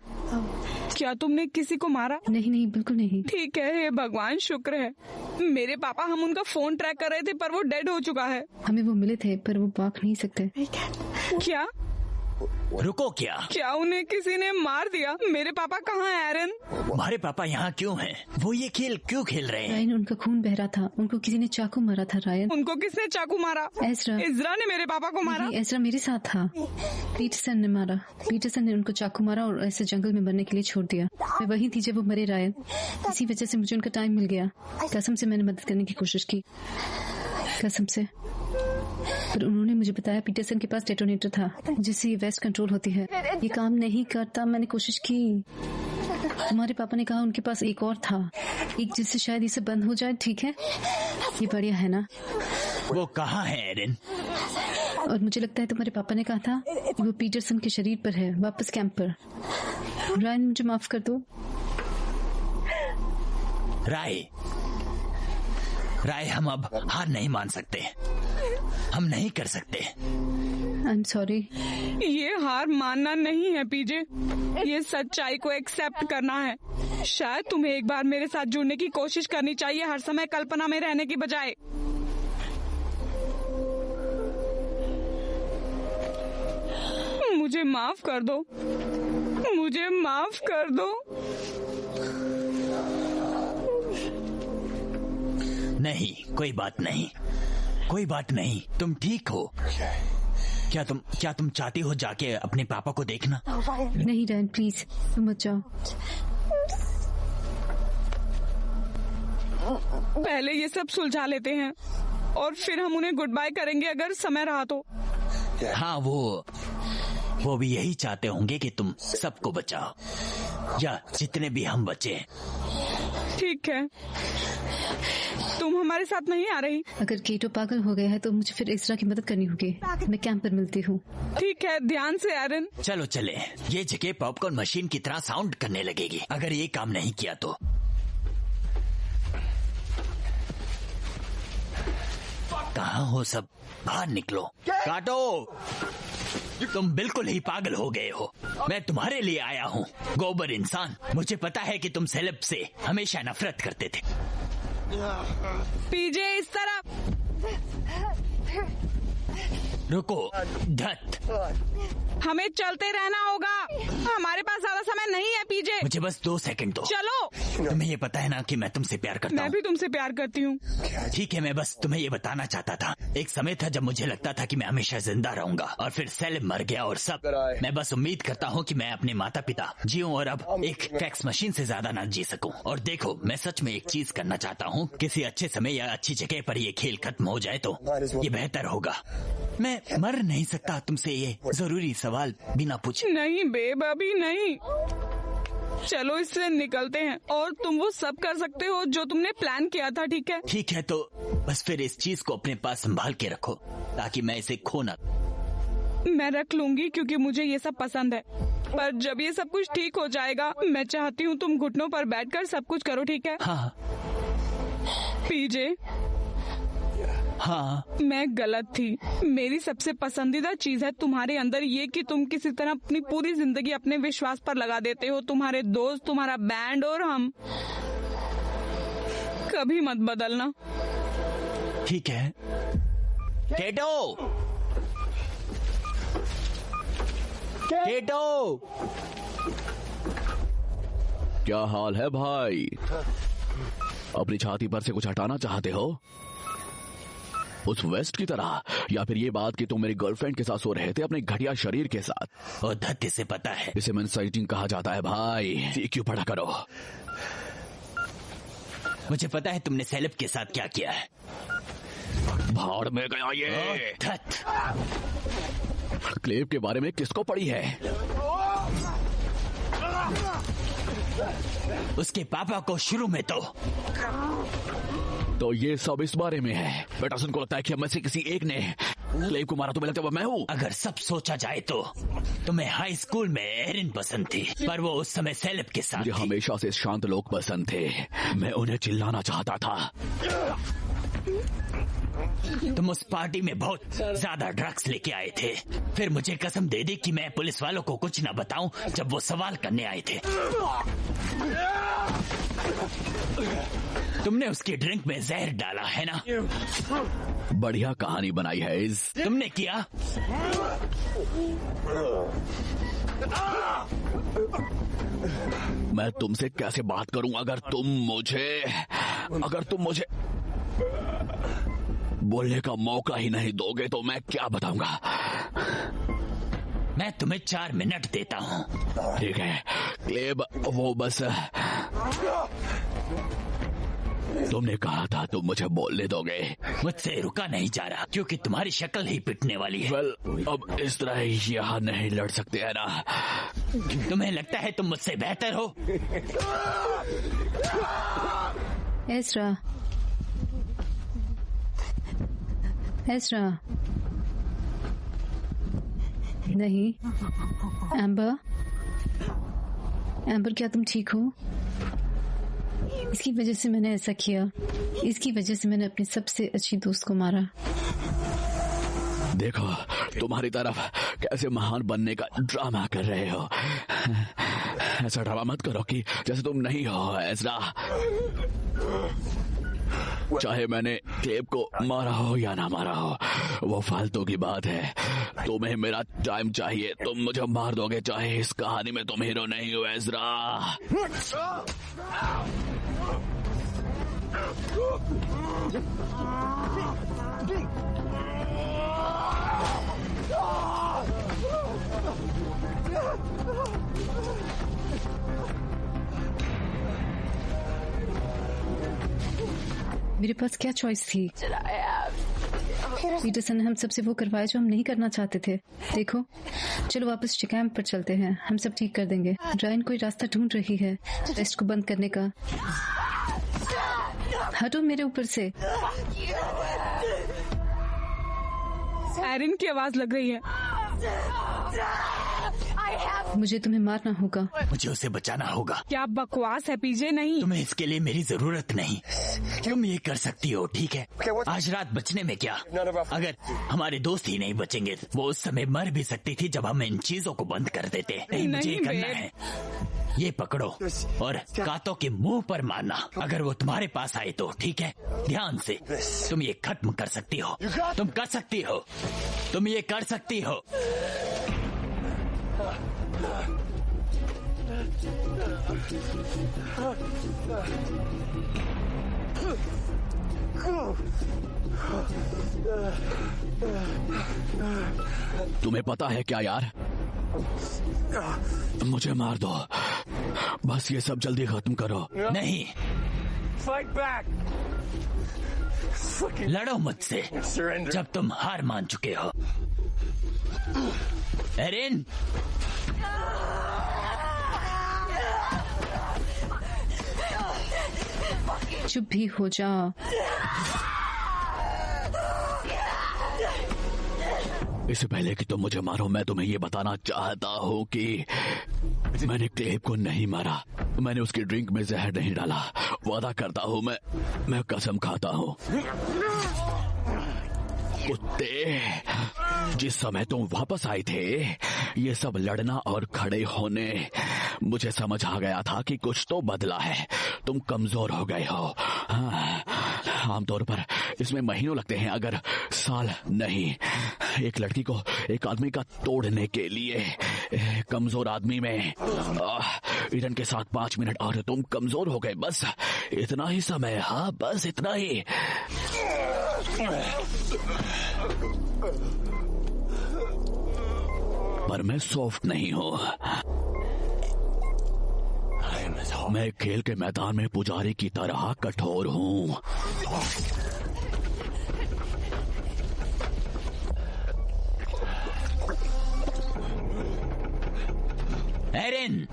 S3: क्या तुमने किसी को मारा?
S4: नहीं, बिल्कुल नहीं।
S3: ठीक है, हे भगवान शुक्र है। मेरे पापा, हम उनका फोन ट्रैक कर रहे थे पर वो डेड हो चुका है।
S4: हमें वो मिले थे पर वो भाग नहीं सकते।
S3: क्या?
S2: रुको, क्या
S3: उन्हें किसी ने मार दिया? मेरे पापा कहाँ हैं एरिन?
S2: तुम्हारे पापा यहाँ क्यों हैं? वो ये खेल क्यों खेल रहे हैं?
S4: रायन, उनका खून बह रहा था, उनको किसी ने चाकू मारा था। रायन,
S3: उनको किसने चाकू मारा? इज़रा ने मेरे पापा को मारा।
S4: एज़रा मेरे साथ था। पीटरसन ने मारा। पीटरसन ने उनको चाकू मारा और ऐसे जंगल में मरने के लिए छोड़ दिया। मैं वहीं थी जब वो मरे। रायन, इसी वजह से मुझे उनका टाइम मिल गया। कसम से मैंने मदद करने की कोशिश की, कसम से। पर उन्होंने मुझे बताया पीटरसन के पास डेटोनेटर था जिससे ये वेस्ट कंट्रोल होती है। ये काम नहीं करता। मैंने कोशिश की। तुम्हारे पापा ने कहा उनके पास एक और था, एक जिससे शायद इसे बंद हो जाए। ठीक है, ये बढ़िया है ना?
S2: वो कहाँ है एरिन?
S4: और मुझे लगता है तुम्हारे पापा ने कहा था कि वो पीटरसन के शरीर पर है, वापस कैंप पर। रायन, मुझे माफ कर दो।
S2: राय, हम अब हार नहीं मान सकते। हम नहीं कर सकते।
S4: I am sorry.
S3: ये हार मानना नहीं है पीजे, ये सच्चाई को एक्सेप्ट करना है। शायद तुम्हें एक बार मेरे साथ जुड़ने की कोशिश करनी चाहिए, हर समय कल्पना में रहने की बजाय। मुझे माफ कर दो, मुझे माफ कर दो।
S2: नहीं, कोई बात नहीं, कोई बात नहीं। तुम ठीक हो। क्या तुम चाहती हो जाके अपने पापा को देखना?
S4: नहीं रायन, प्लीज तुम मत जाओ।
S3: पहले ये सब सुलझा लेते हैं और फिर हम उन्हें गुड बाय करेंगे अगर समय रहा तो।
S2: हाँ, वो भी यही चाहते होंगे कि तुम सबको बचाओ, या जितने भी हम बचे।
S3: ठीक है, तुम हमारे साथ नहीं आ रही?
S4: अगर केटो पागल हो गया है तो मुझे फिर इज़रा की मदद करनी होगी। मैं कैंप पर मिलती हूँ।
S3: ठीक है, ध्यान से एरिन।
S2: चलो चले। ये जगह पॉपकॉर्न मशीन की तरह साउंड करने लगेगी अगर ये काम नहीं किया तो। कहाँ हो सब? बाहर निकलो। काटो, तुम बिल्कुल ही पागल हो गए हो। मैं तुम्हारे लिए आया हूँ, गोबर इंसान। मुझे पता है कि तुम सेलेब से हमेशा नफरत करते थे।
S3: पीजे इस तरफ।
S2: रुको धत,
S3: हमें चलते रहना होगा, हमारे पास ज्यादा समय नहीं है पीजे।
S2: मुझे बस 2 सेकंड दो।
S3: चलो।
S2: तुम्हें ये पता है ना कि मैं तुमसे प्यार करता हूँ।
S3: मैं भी तुमसे प्यार करती हूँ।
S2: ठीक है, मैं बस तुम्हें ये बताना चाहता था। एक समय था जब मुझे लगता था कि मैं हमेशा जिंदा रहूंगा और फिर सेलेब मर गया और सब। मैं बस उम्मीद करता हूँ कि मैं अपने माता पिता जीऊं और अब एक फैक्स मशीन से ज्यादा ना जी सकूं। और देखो, मैं सच में एक चीज करना चाहता हूँ। किसी अच्छे समय या अच्छी जगह पर ये खेल खत्म हो जाए तो ये बेहतर होगा। मैं मर नहीं सकता तुमसे ये जरूरी सवाल बिना पूछे।
S3: नहीं बेब, अभी नहीं। चलो इससे निकलते हैं और तुम वो सब कर सकते हो जो तुमने प्लान किया था। ठीक है?
S2: ठीक है, तो बस फिर इस चीज को अपने पास संभाल के रखो ताकि मैं इसे खो ना।
S3: मैं रख लूंगी क्योंकि मुझे ये सब पसंद है। पर जब ये सब कुछ ठीक हो जाएगा, मैं चाहती हूँ तुम घुटनों पर बैठकर सब कुछ करो। ठीक है?
S2: हाँ।
S3: पीजे,
S2: हाँ,
S3: मैं गलत थी। मेरी सबसे पसंदीदा चीज है तुम्हारे अंदर ये कि तुम किसी तरह अपनी पूरी जिंदगी अपने विश्वास पर लगा देते हो। तुम्हारे दोस्त, तुम्हारा बैंड और हम। कभी मत बदलना।
S2: ठीक है। केटो, केटो,
S1: क्या हाल है भाई? अपनी छाती पर से कुछ हटाना चाहते हो? उस वेस्ट की तरह, या फिर ये बात कि तुम मेरी गर्लफ्रेंड के साथ सो रहे थे अपने घटिया शरीर के साथ?
S2: और धत्ते से पता है
S1: इसे मेंस्ट्रुएटिंग कहा जाता है भाई। क्यों पढ़ा करो।
S2: मुझे पता है तुमने सेलेब के साथ क्या किया है।
S1: भाड़ में गया ये।
S2: धत।
S1: क्लेव के बारे में किसको पड़ी है?
S2: उसके पापा को शुरू में
S1: तो ये सब इस बारे में है। पेटरसन को लगता है कि हम में से किसी एक ने क्लेव को मारा। तुम्हें लगता है वो मैं हूँ?
S2: अगर सब सोचा जाए तो तुम्हें हाई स्कूल में एरिन पसंद थी, पर वो उस समय सेलेब के साथ
S1: मुझे
S2: थी।
S1: हमेशा से शांत लोग पसंद थे। मैं उन्हें चिल्लाना चाहता था।
S2: तुम उस पार्टी में बहुत ज्यादा ड्रग्स लेके आए थे। फिर मुझे कसम दे दी कि मैं पुलिस वालों को कुछ न बताऊं जब वो सवाल करने आए थे। तुमने उसकी ड्रिंक में जहर डाला है ना?
S1: बढ़िया कहानी बनाई है इस।
S2: तुमने किया?
S1: मैं तुमसे कैसे बात करूं अगर तुम मुझे बोलने का मौका ही नहीं दोगे तो मैं क्या बताऊंगा?
S2: मैं तुम्हें 4 मिनट देता हूँ।
S1: ठीक है क्लेब, वो बस तुमने कहा था तुम मुझे बोलने दोगे।
S2: मुझसे रुका नहीं जा रहा क्योंकि तुम्हारी शक्ल ही पिटने वाली है।
S1: अब इस तरह यहाँ नहीं लड़ सकते है ना।
S2: तुम्हें लगता है तुम मुझसे बेहतर हो?
S4: एज़रा, एज़रा, नहीं। एम्बर, एम्बर, क्या तुम ठीक हो? इसकी वजह से मैंने ऐसा किया। इसकी वजह से मैंने अपनी सबसे अच्छी दोस्त को मारा।
S1: देखो तुम्हारी तरफ कैसे महान बनने का ड्रामा कर रहे हो। ऐसा ड्रामा मत करो कि जैसे तुम नहीं हो एज़रा। चाहे मैंने क्लेब को मारा हो या ना मारा हो, वो फालतू की बात है। तुम्हें मेरा टाइम चाहिए, तुम मुझे मार दोगे चाहे इस कहानी में तुम हीरो नहीं हो एज़रा।
S4: मेरे पास क्या चॉइस थी? पीटरसन ने हम सबसे वो करवाया जो हम नहीं करना चाहते थे। देखो, चलो वापस कैंप पर चलते हैं, हम सब ठीक कर देंगे। रायन कोई रास्ता ढूंढ रही है टेस्ट को बंद करने का। हटो मेरे ऊपर से।
S3: एरिन की आवाज लग रही है।
S4: मुझे तुम्हें मारना होगा।
S2: मुझे उसे बचाना होगा।
S3: क्या बकवास है पीजे? नहीं,
S2: तुम्हें इसके लिए मेरी जरूरत नहीं। तुम ये कर सकती हो, ठीक है? आज रात बचने में क्या? अगर हमारे दोस्त ही नहीं बचेंगे, वो उस समय मर भी सकती थी जब हम इन चीजों को बंद कर देते। नहीं, मुझे ये करना है। ये पकड़ो और कातों के मुंह पर मारना। अगर वो तुम्हारे पास आए तो ठीक है। ध्यान से, तुम ये खत्म कर सकती हो। तुम कर सकती हो। तुम ये कर सकती हो।
S1: तुम्हें पता है क्या यार, मुझे मार दो बस, ये सब जल्दी खत्म करो।
S2: नहीं, लड़ो मुझसे जब तुम हार मान चुके हो। एरिन,
S4: चुप भी हो जा।
S1: इससे पहले कि तुम मुझे मारो, मैं तुम्हें ये बताना चाहता हूँ कि मैंने क्लेब को नहीं मारा। मैंने उसकी ड्रिंक में जहर नहीं डाला। वादा करता हूँ, मैं कसम खाता हूँ। कुत्ते, जिस समय तुम वापस आए थे, ये सब लड़ना और खड़े होने, मुझे समझ आ गया था कि कुछ तो बदला है। तुम कमजोर हो गए हो। हाँ, आमतौर पर इसमें महीनों लगते हैं, अगर साल नहीं। एक लड़की को एक आदमी का तोड़ने के लिए कमजोर आदमी में ईडन के साथ 5 मिनट और तुम कमजोर हो गए। बस इतना ही समय। हाँ, बस इतना ही। पर मैं सॉफ्ट नहीं हूँ। मैं खेल के मैदान में पुजारी की तरह कठोर हूँ।
S2: एरिन,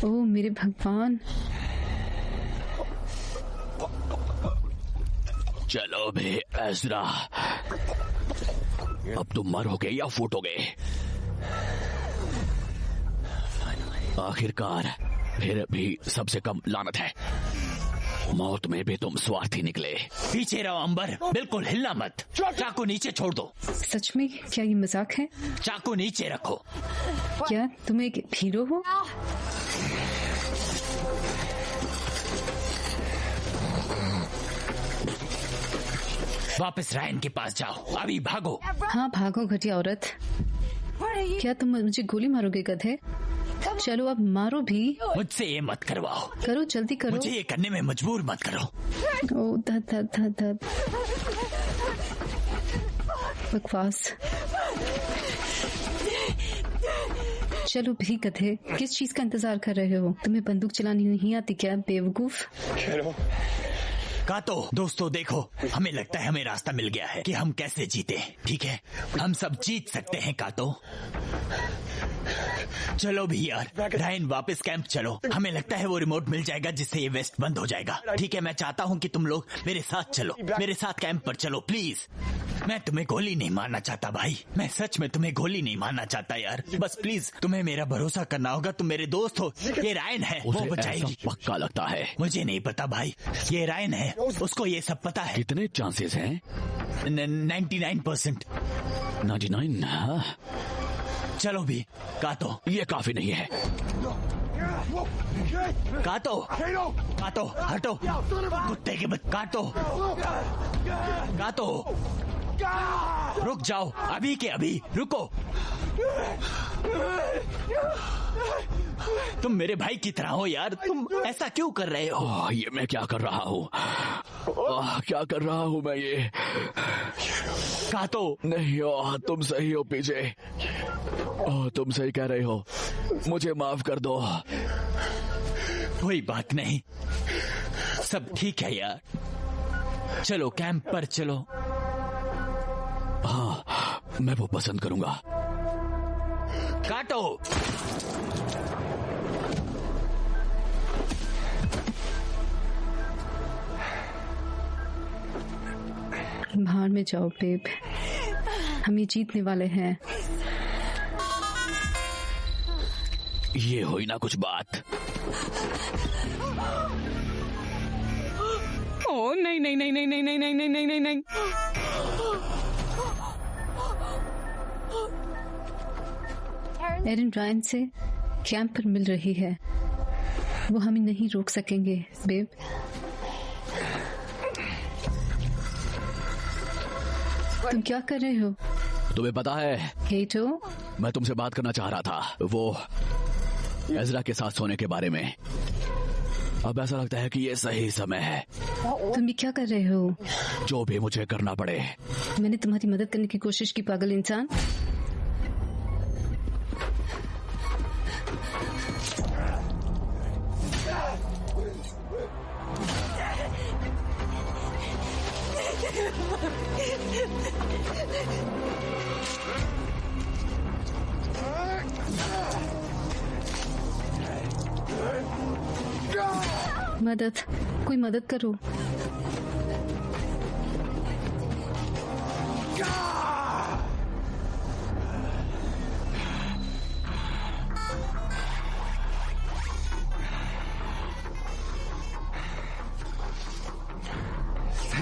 S4: ओ मेरे भगवान।
S1: चलो बे एज़रा, अब तुम मरोगे या फूटोगे। आखिरकार फिर भी सबसे कम लानत है। मौत में भी तुम स्वार्थी निकले।
S2: पीछे रहो अंबर, बिल्कुल हिलना मत। चाकू नीचे छोड़ दो।
S4: सच में? क्या ये मजाक है?
S2: चाकू नीचे रखो।
S4: क्या तुम एक हीरो हो?
S2: वापस रायन के पास जाओ, अभी भागो।
S4: हाँ भागो घटिया औरत। क्या तुम मुझे गोली मारोगे गधे? चलो अब मारो भी।
S2: मुझसे ये मत करवाओ।
S4: करो, जल्दी करो।
S2: मुझे ये करने में मजबूर मत करो।
S4: ओ धद धद धद धद। बकवास। चलो भी गधे, किस चीज का इंतजार कर रहे हो? तुम्हें बंदूक चलानी नहीं आती क्या बेवकूफ?
S2: कातो दोस्तों देखो, हमें लगता है हमें रास्ता मिल गया है कि हम कैसे जीते। ठीक है, हम सब जीत सकते हैं कातो। चलो भी यार, रायन वापस कैंप चलो। हमें लगता है वो रिमोट मिल जाएगा जिससे ये वेस्ट बंद हो जाएगा। ठीक है, मैं चाहता हूँ कि तुम लोग मेरे साथ चलो, मेरे साथ कैंप पर चलो प्लीज। मैं तुम्हें गोली नहीं मारना चाहता भाई, मैं सच में तुम्हें गोली नहीं मारना चाहता यार। बस प्लीज तुम्हें मेरा भरोसा करना होगा, तुम मेरे दोस्त हो। ये रायन है, वो बचाएगी।
S1: पक्का लगता है।
S2: मुझे नहीं पता भाई, ये रायन है, उसको ये सब पता है।
S1: कितने चांसेस हैं?
S2: 99%।
S1: 99? हाँ।
S2: चलो भी कातो,
S1: ये काफी नहीं है।
S2: कातो, कातो हटो, कुत्ते के बच्चे। कातो, कातो रुक जाओ, अभी के अभी रुको। तुम मेरे भाई की तरह हो यार, तुम ऐसा क्यों कर रहे हो?
S1: ये मैं क्या कर रहा हूँ? क्या कर रहा हूँ मैं ये?
S2: कातो
S1: नहीं, तुम सही हो पीछे। तुम सही कह रहे हो, मुझे माफ कर दो।
S2: कोई बात नहीं, सब ठीक है यार। चलो कैंप पर चलो।
S1: हाँ, मैं वो पसंद करूंगा।
S2: काटो।
S4: बाहर में जाओ बेब, हम ये जीतने वाले हैं।
S1: ये हुई ना कुछ बात।
S3: ओ नहीं नहीं नहीं नहीं नहीं नहीं नहीं नहीं नहीं नहीं नहीं।
S4: एरन रायन से कैंप पर मिल रही है, वो हमें नहीं रोक सकेंगे बेब। तुम क्या कर रहे हो?
S1: तुम्हें पता है,
S4: हेटो,
S1: मैं तुमसे बात करना चाह रहा था, वो एज़रा के साथ सोने के बारे में। अब ऐसा लगता है कि ये सही समय है।
S4: तुम ये क्या कर रहे हो?
S1: जो भी मुझे करना पड़े।
S4: मैंने तुम्हारी मदद करने की कोशिश की, पागल इंसान। मदद, कोई मदद करो।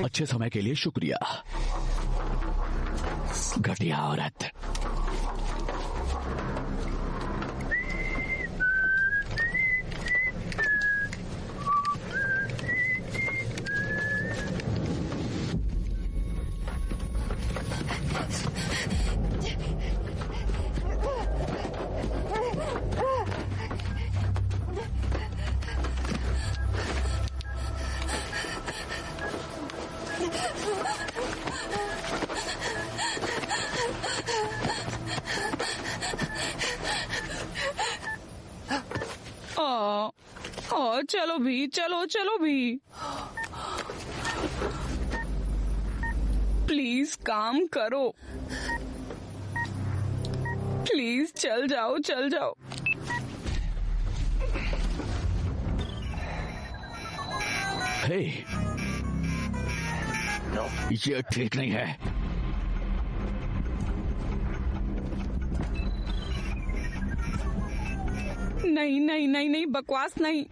S1: अच्छे समय के लिए शुक्रिया, घटिया औरत।
S3: चलो भी, चलो चलो भी, प्लीज काम करो, प्लीज चल जाओ, चल जाओ।
S1: हे, ये ठीक नहीं है।
S3: नहीं नहीं नहीं नहीं, बकवास नहीं।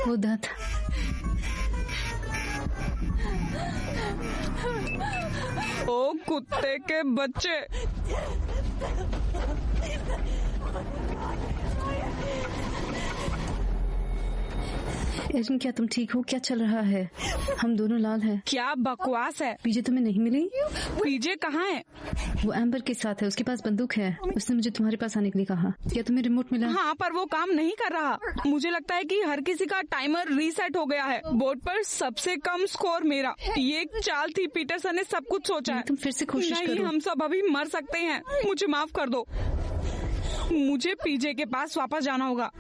S4: उदत,
S3: ओ कुत्ते के बच्चे,
S4: एरिन, क्या तुम ठीक हो? क्या चल रहा है? हम दोनों लाल हैं।
S3: क्या बकवास है?
S4: पीजे तुम्हें नहीं मिली?
S3: पीजे कहाँ है?
S4: वो एम्बर के साथ है, उसके पास बंदूक है। उसने मुझे तुम्हारे पास आने के लिए कहा। क्या तुम्हें रिमोट मिला?
S3: हाँ, पर वो काम नहीं कर रहा। मुझे लगता है कि हर किसी का टाइमर रीसेट हो गया है। बोर्ड पर सबसे कम स्कोर मेरा। ये एक चाल थी, पीटरसन ने सब कुछ सोचा है।
S4: तुम फिर से कोशिश
S3: नहीं,
S4: करो।
S3: हम सब अभी मर सकते हैं। मुझे माफ कर दो। मुझे पीजे के पास वापस जाना होगा।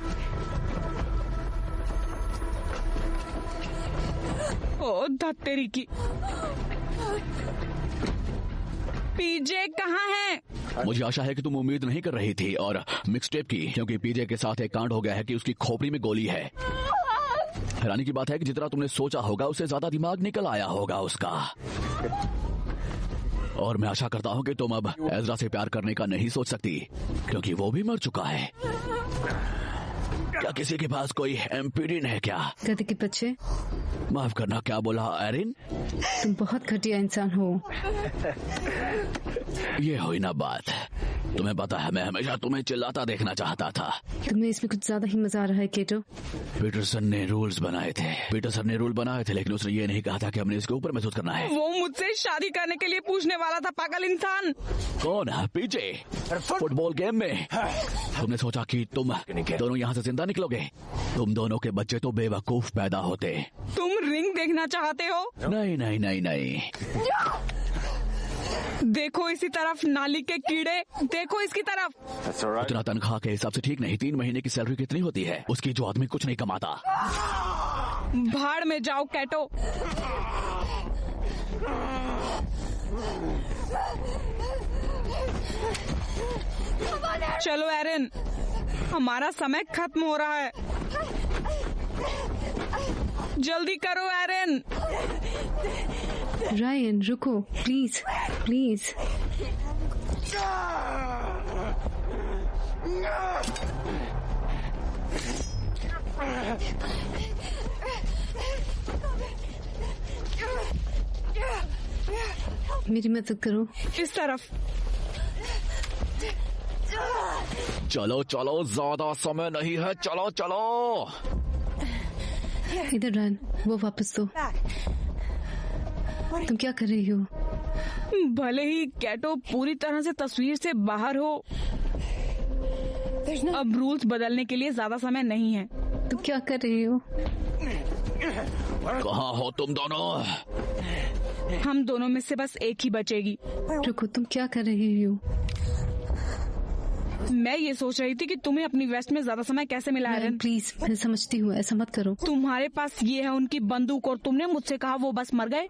S3: ओ धत्तेरी की। पीजे कहाँ है?
S1: मुझे आशा है कि तुम उम्मीद नहीं कर रही थी और मिक्सटेप की, क्योंकि पीजे के साथ एक कांड हो गया है कि उसकी खोपड़ी में गोली है। हैरानी की बात है कि जितना तुमने सोचा होगा उससे ज्यादा दिमाग निकल आया होगा उसका। और मैं आशा करता हूँ कि तुम अब एज़रा से प्यार करने का नहीं सोच सकती, क्योंकि वो भी मर चुका है। क्या किसी के पास कोई एम्पिरिन है क्या?
S4: गधे के बच्चे।
S1: माफ करना, क्या बोला एरिन?
S4: तुम बहुत घटिया इंसान हो।
S1: ये हुई ना बात। तुम्हें पता है मैं हमेशा तुम्हें चिल्लाता देखना चाहता था।
S4: तुम्हें इसमें कुछ ज्यादा ही मजा आ रहा है केटो।
S1: पीटरसन ने रूल्स बनाए थे। पीटरसन ने रूल बनाए थे, लेकिन उसने ये नहीं कहा था कि हमने इसके ऊपर महसूस करना है।
S3: वो मुझसे शादी करने के लिए पूछने वाला था, पागल इंसान।
S1: कौन है? पीजे? फुटबॉल गेम में तुमने सोचा कि तुम दोनों यहाँ से जिंदा निकलोगे? तुम दोनों के बच्चे तो बेवकूफ पैदा होते।
S3: तुम रिंग देखना चाहते हो?
S1: नहीं नहीं नहीं नहीं।
S3: देखो इसी तरफ, नाली के कीड़े, देखो इसकी तरफ।
S1: उतना तनख्वाह के हिसाब से ठीक नहीं। 3 महीने की सैलरी कितनी होती है उसकी, जो आदमी कुछ नहीं कमाता?
S3: भाड़ में जाओ कैटो। चलो एरिन, हमारा समय खत्म हो रहा है। जल्दी करो एरिन।
S4: रायन रुको, प्लीज प्लीज। मेरी मदद करो।
S3: इस तरफ।
S1: चलो चलो, ज्यादा समय नहीं है, चलो चलो।
S4: इधर रायन, वो वापस दो। तुम क्या कर रही हो?
S3: भले ही कैटो पूरी तरह से तस्वीर से बाहर हो, अब रूल्स बदलने के लिए ज्यादा समय नहीं है।
S4: तुम क्या कर रही हो?
S1: कहाँ हो तुम दोनों?
S3: हम दोनों में से बस एक ही बचेगी।
S4: रुको, तुम क्या कर रही हो?
S3: मैं ये सोच रही थी कि तुम्हें अपनी वेस्ट में ज्यादा समय कैसे मिला एरिन।
S4: प्लीज, मैं समझती हूँ, ऐसा मत करो।
S3: तुम्हारे पास ये है उनकी बंदूक और तुमने मुझसे कहा वो बस मर गए।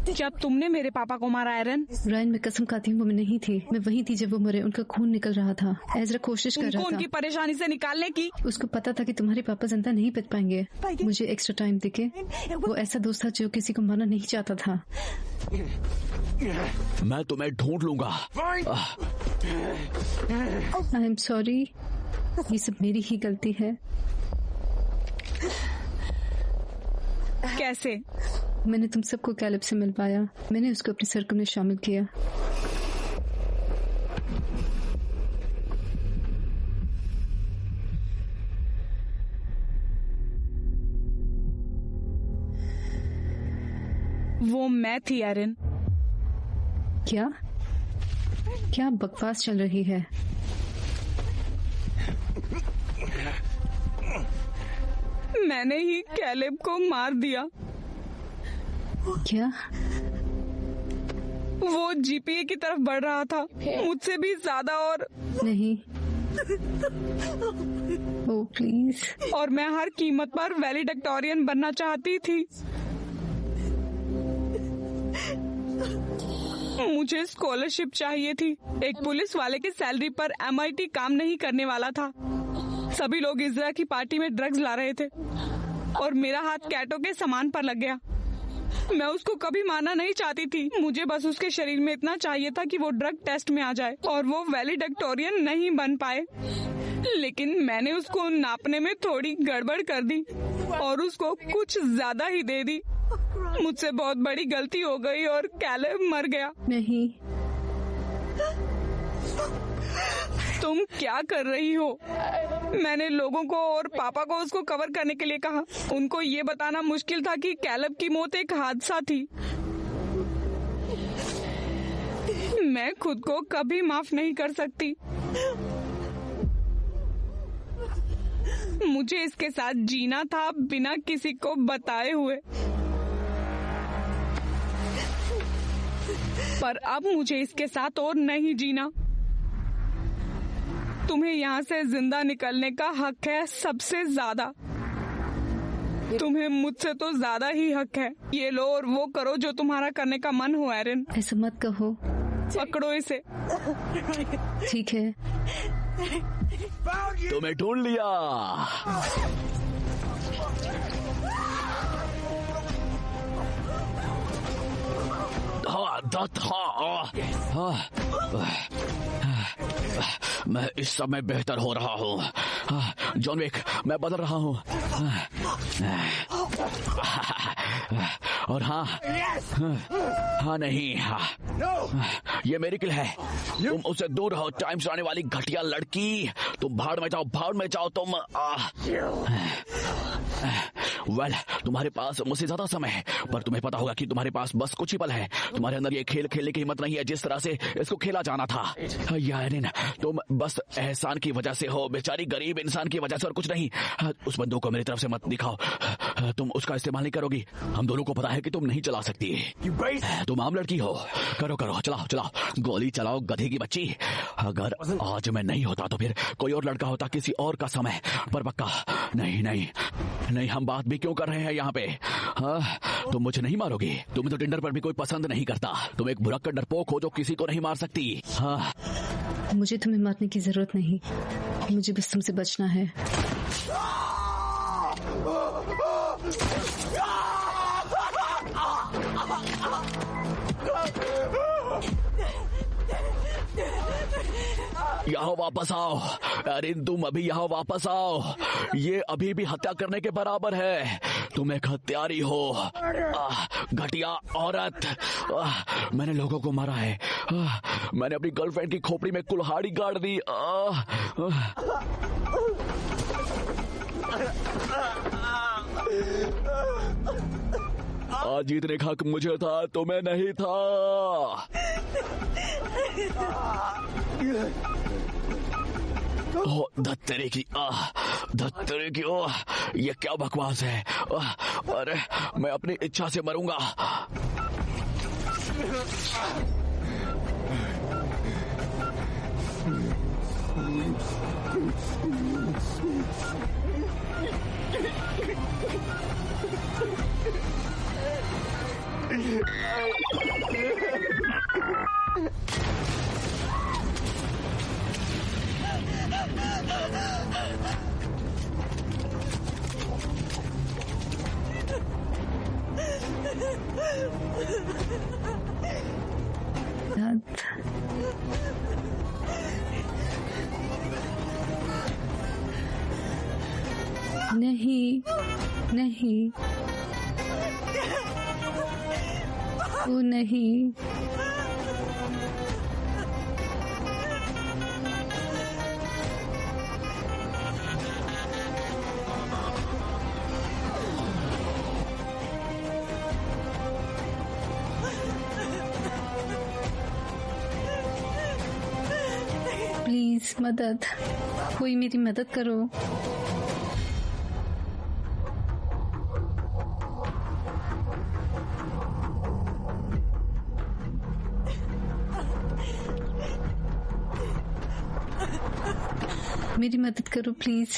S3: जब तुमने मेरे पापा को मारा एरिन।
S4: रायन, मैं कसम खाती हूँ वो मैं नहीं थी। मैं वहीं थी जब वो मरे। उनका खून निकल रहा था। एज़रा कोशिश कर रहा था
S3: उनकी परेशानी से निकालने की।
S4: उसको पता था कि तुम्हारे पापा जिंदा नहीं बच पाएंगे। मुझे एक्स्ट्रा टाइम देके। वो ऐसा दोस्त था जो किसी को मारना नहीं चाहता था।
S1: मैं तुम्हें ढूंढ लूंगा।
S4: आई एम सॉरी, ये सब मेरी ही गलती है।
S3: कैसे?
S4: मैंने तुम सबको कैलेब से मिलवाया। मैंने उसको अपने सर्कल में शामिल किया।
S3: वो मैं थी एरिन।
S4: क्या क्या बकवास चल रही है?
S3: मैंने ही कैलेब को मार दिया।
S4: क्या?
S3: वो जीपीए की तरफ बढ़ रहा था, मुझसे भी ज्यादा। और
S4: नहीं, ओ प्लीज।
S3: और मैं हर कीमत पर वैलिडिक्टोरियन बनना चाहती थी। मुझे स्कॉलरशिप चाहिए थी। एक पुलिस वाले की सैलरी पर MIT काम नहीं करने वाला था। सभी लोग इज़रा की पार्टी में ड्रग्स ला रहे थे और मेरा हाथ कैटो के सामान पर लग गया। मैं उसको कभी मारना नहीं चाहती थी। मुझे बस उसके शरीर में इतना चाहिए था कि वो ड्रग टेस्ट में आ जाए और वो वैलिडिक्टोरियन नहीं बन पाए। लेकिन मैंने उसको नापने में थोड़ी गड़बड़ कर दी और उसको कुछ ज्यादा ही दे दी। मुझसे बहुत बड़ी गलती हो गई और कैलेब मर गया।
S4: नहीं,
S3: तुम क्या कर रही हो? मैंने लोगों को और पापा को उसको कवर करने के लिए कहा। उनको ये बताना मुश्किल था कि कैलब की मौत एक हादसा थी। मैं खुद को कभी माफ नहीं कर सकती। मुझे इसके साथ जीना था बिना किसी को बताए हुए, पर अब मुझे इसके साथ और नहीं जीना। तुम्हें यहाँ से जिंदा निकलने का हक है, सबसे ज्यादा। तुम्हें मुझसे तो ज्यादा ही हक है। ये लो और वो करो जो तुम्हारा करने का मन हो। एरिन,
S4: ऐसा मत कहो।
S3: पकड़ो इसे।
S4: ठीक है।
S1: तुम्हें ढूंढ लिया। मैं इस समय बेहतर हो रहा हूँ। जॉन विक, मैं बदल रहा हूँ। और हाँ नहीं, ये मेरिकल है। तुम उससे दूर रहो, टाइम चलाने वाली घटिया लड़की। तुम भाड़ में जाओ तुम। वेल, तुम्हारे पास मुझसे ज्यादा समय है, पर तुम्हें पता होगा कि तुम्हारे पास बस कुछ ही पल है। तुम्हारे अंदर ये खेल खेलने की हिम्मत नहीं है जिस तरह से इसको खेला जाना था। यारिन, तुम बस एहसान की वजह से हो, बेचारी गरीब इंसान की वजह से, और कुछ नहीं। उस बंदूक को मेरी तरफ से मत दिखाओ। तुम उसका इस्तेमाल नहीं करोगी। हम दोनों को पता है कि तुम नहीं चला सकती। तुम आम लड़की हो। करो, चलाओ, गोली चलाओ, गधे की बच्ची। अगर आज मैं नहीं होता तो फिर कोई और लड़का होता, किसी और का समय। पर पक्का नहीं, हम बात भी क्यों कर रहे हैं यहाँ पे? तुम मुझे नहीं मारोगी। तुम्हें तो टिंडर पर भी कोई पसंद नहीं करता। तुम एक भुलक्कड़ डरपोक हो जो किसी को नहीं मार सकती।
S4: मुझे तुम्हें मारने की जरूरत नहीं, मुझे बस तुमसे बचना है।
S1: यहाँ वापस आओ। अरे तुम अभी यहाँ वापस आओ। ये अभी भी हत्या करने के बराबर है। तुम एक हत्यारी हो, घटिया औरत। मैंने लोगों को मारा है। मैंने अपनी गर्लफ्रेंड की खोपड़ी में कुल्हाड़ी गाड़ दी। आज जीतने का हक मुझे था, तुम्हें नहीं था। धत्तेरे की ये क्या बकवास है? अरे मैं अपनी इच्छा से मरूंगा।
S4: नहीं, वो नहीं। प्लीज मदद, कोई मेरी मदद करो। मेरी मदद करो प्लीज।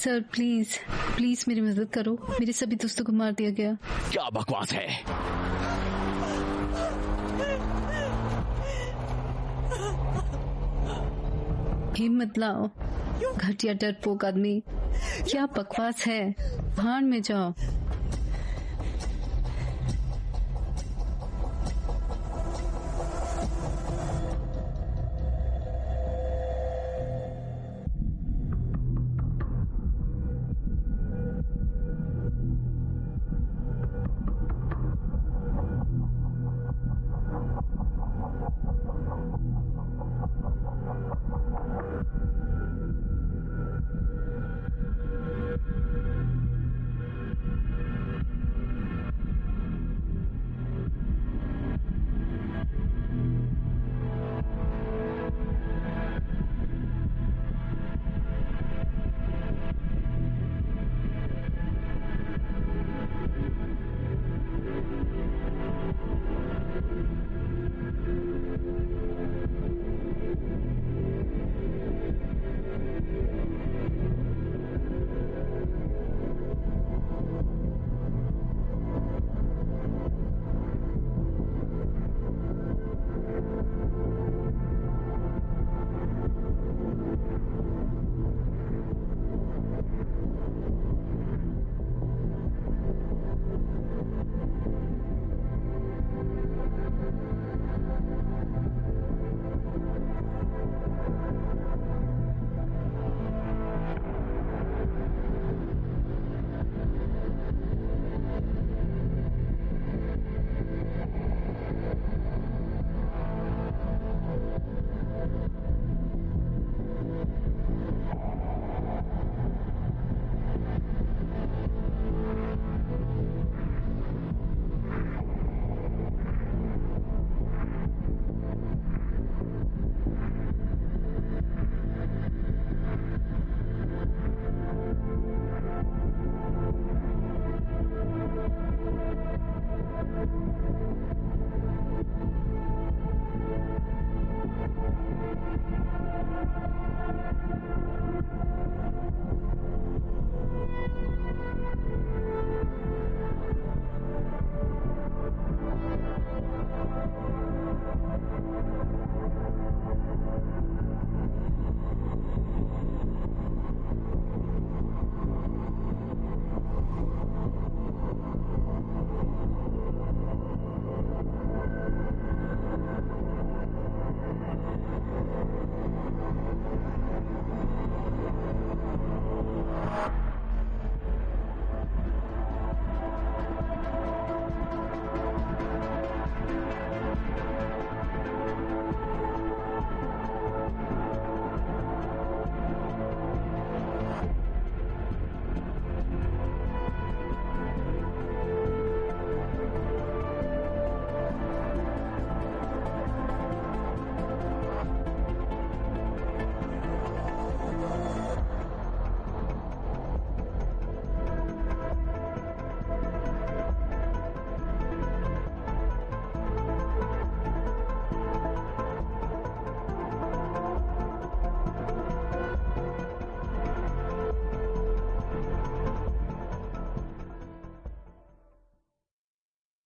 S4: सर प्लीज मेरी मदद करो। मेरे सभी दोस्तों को मार दिया गया।
S1: क्या बकवास है?
S4: हिम्मत लाओ, घटिया डरपोक आदमी। क्या बकवास है? भाड़ में जाओ।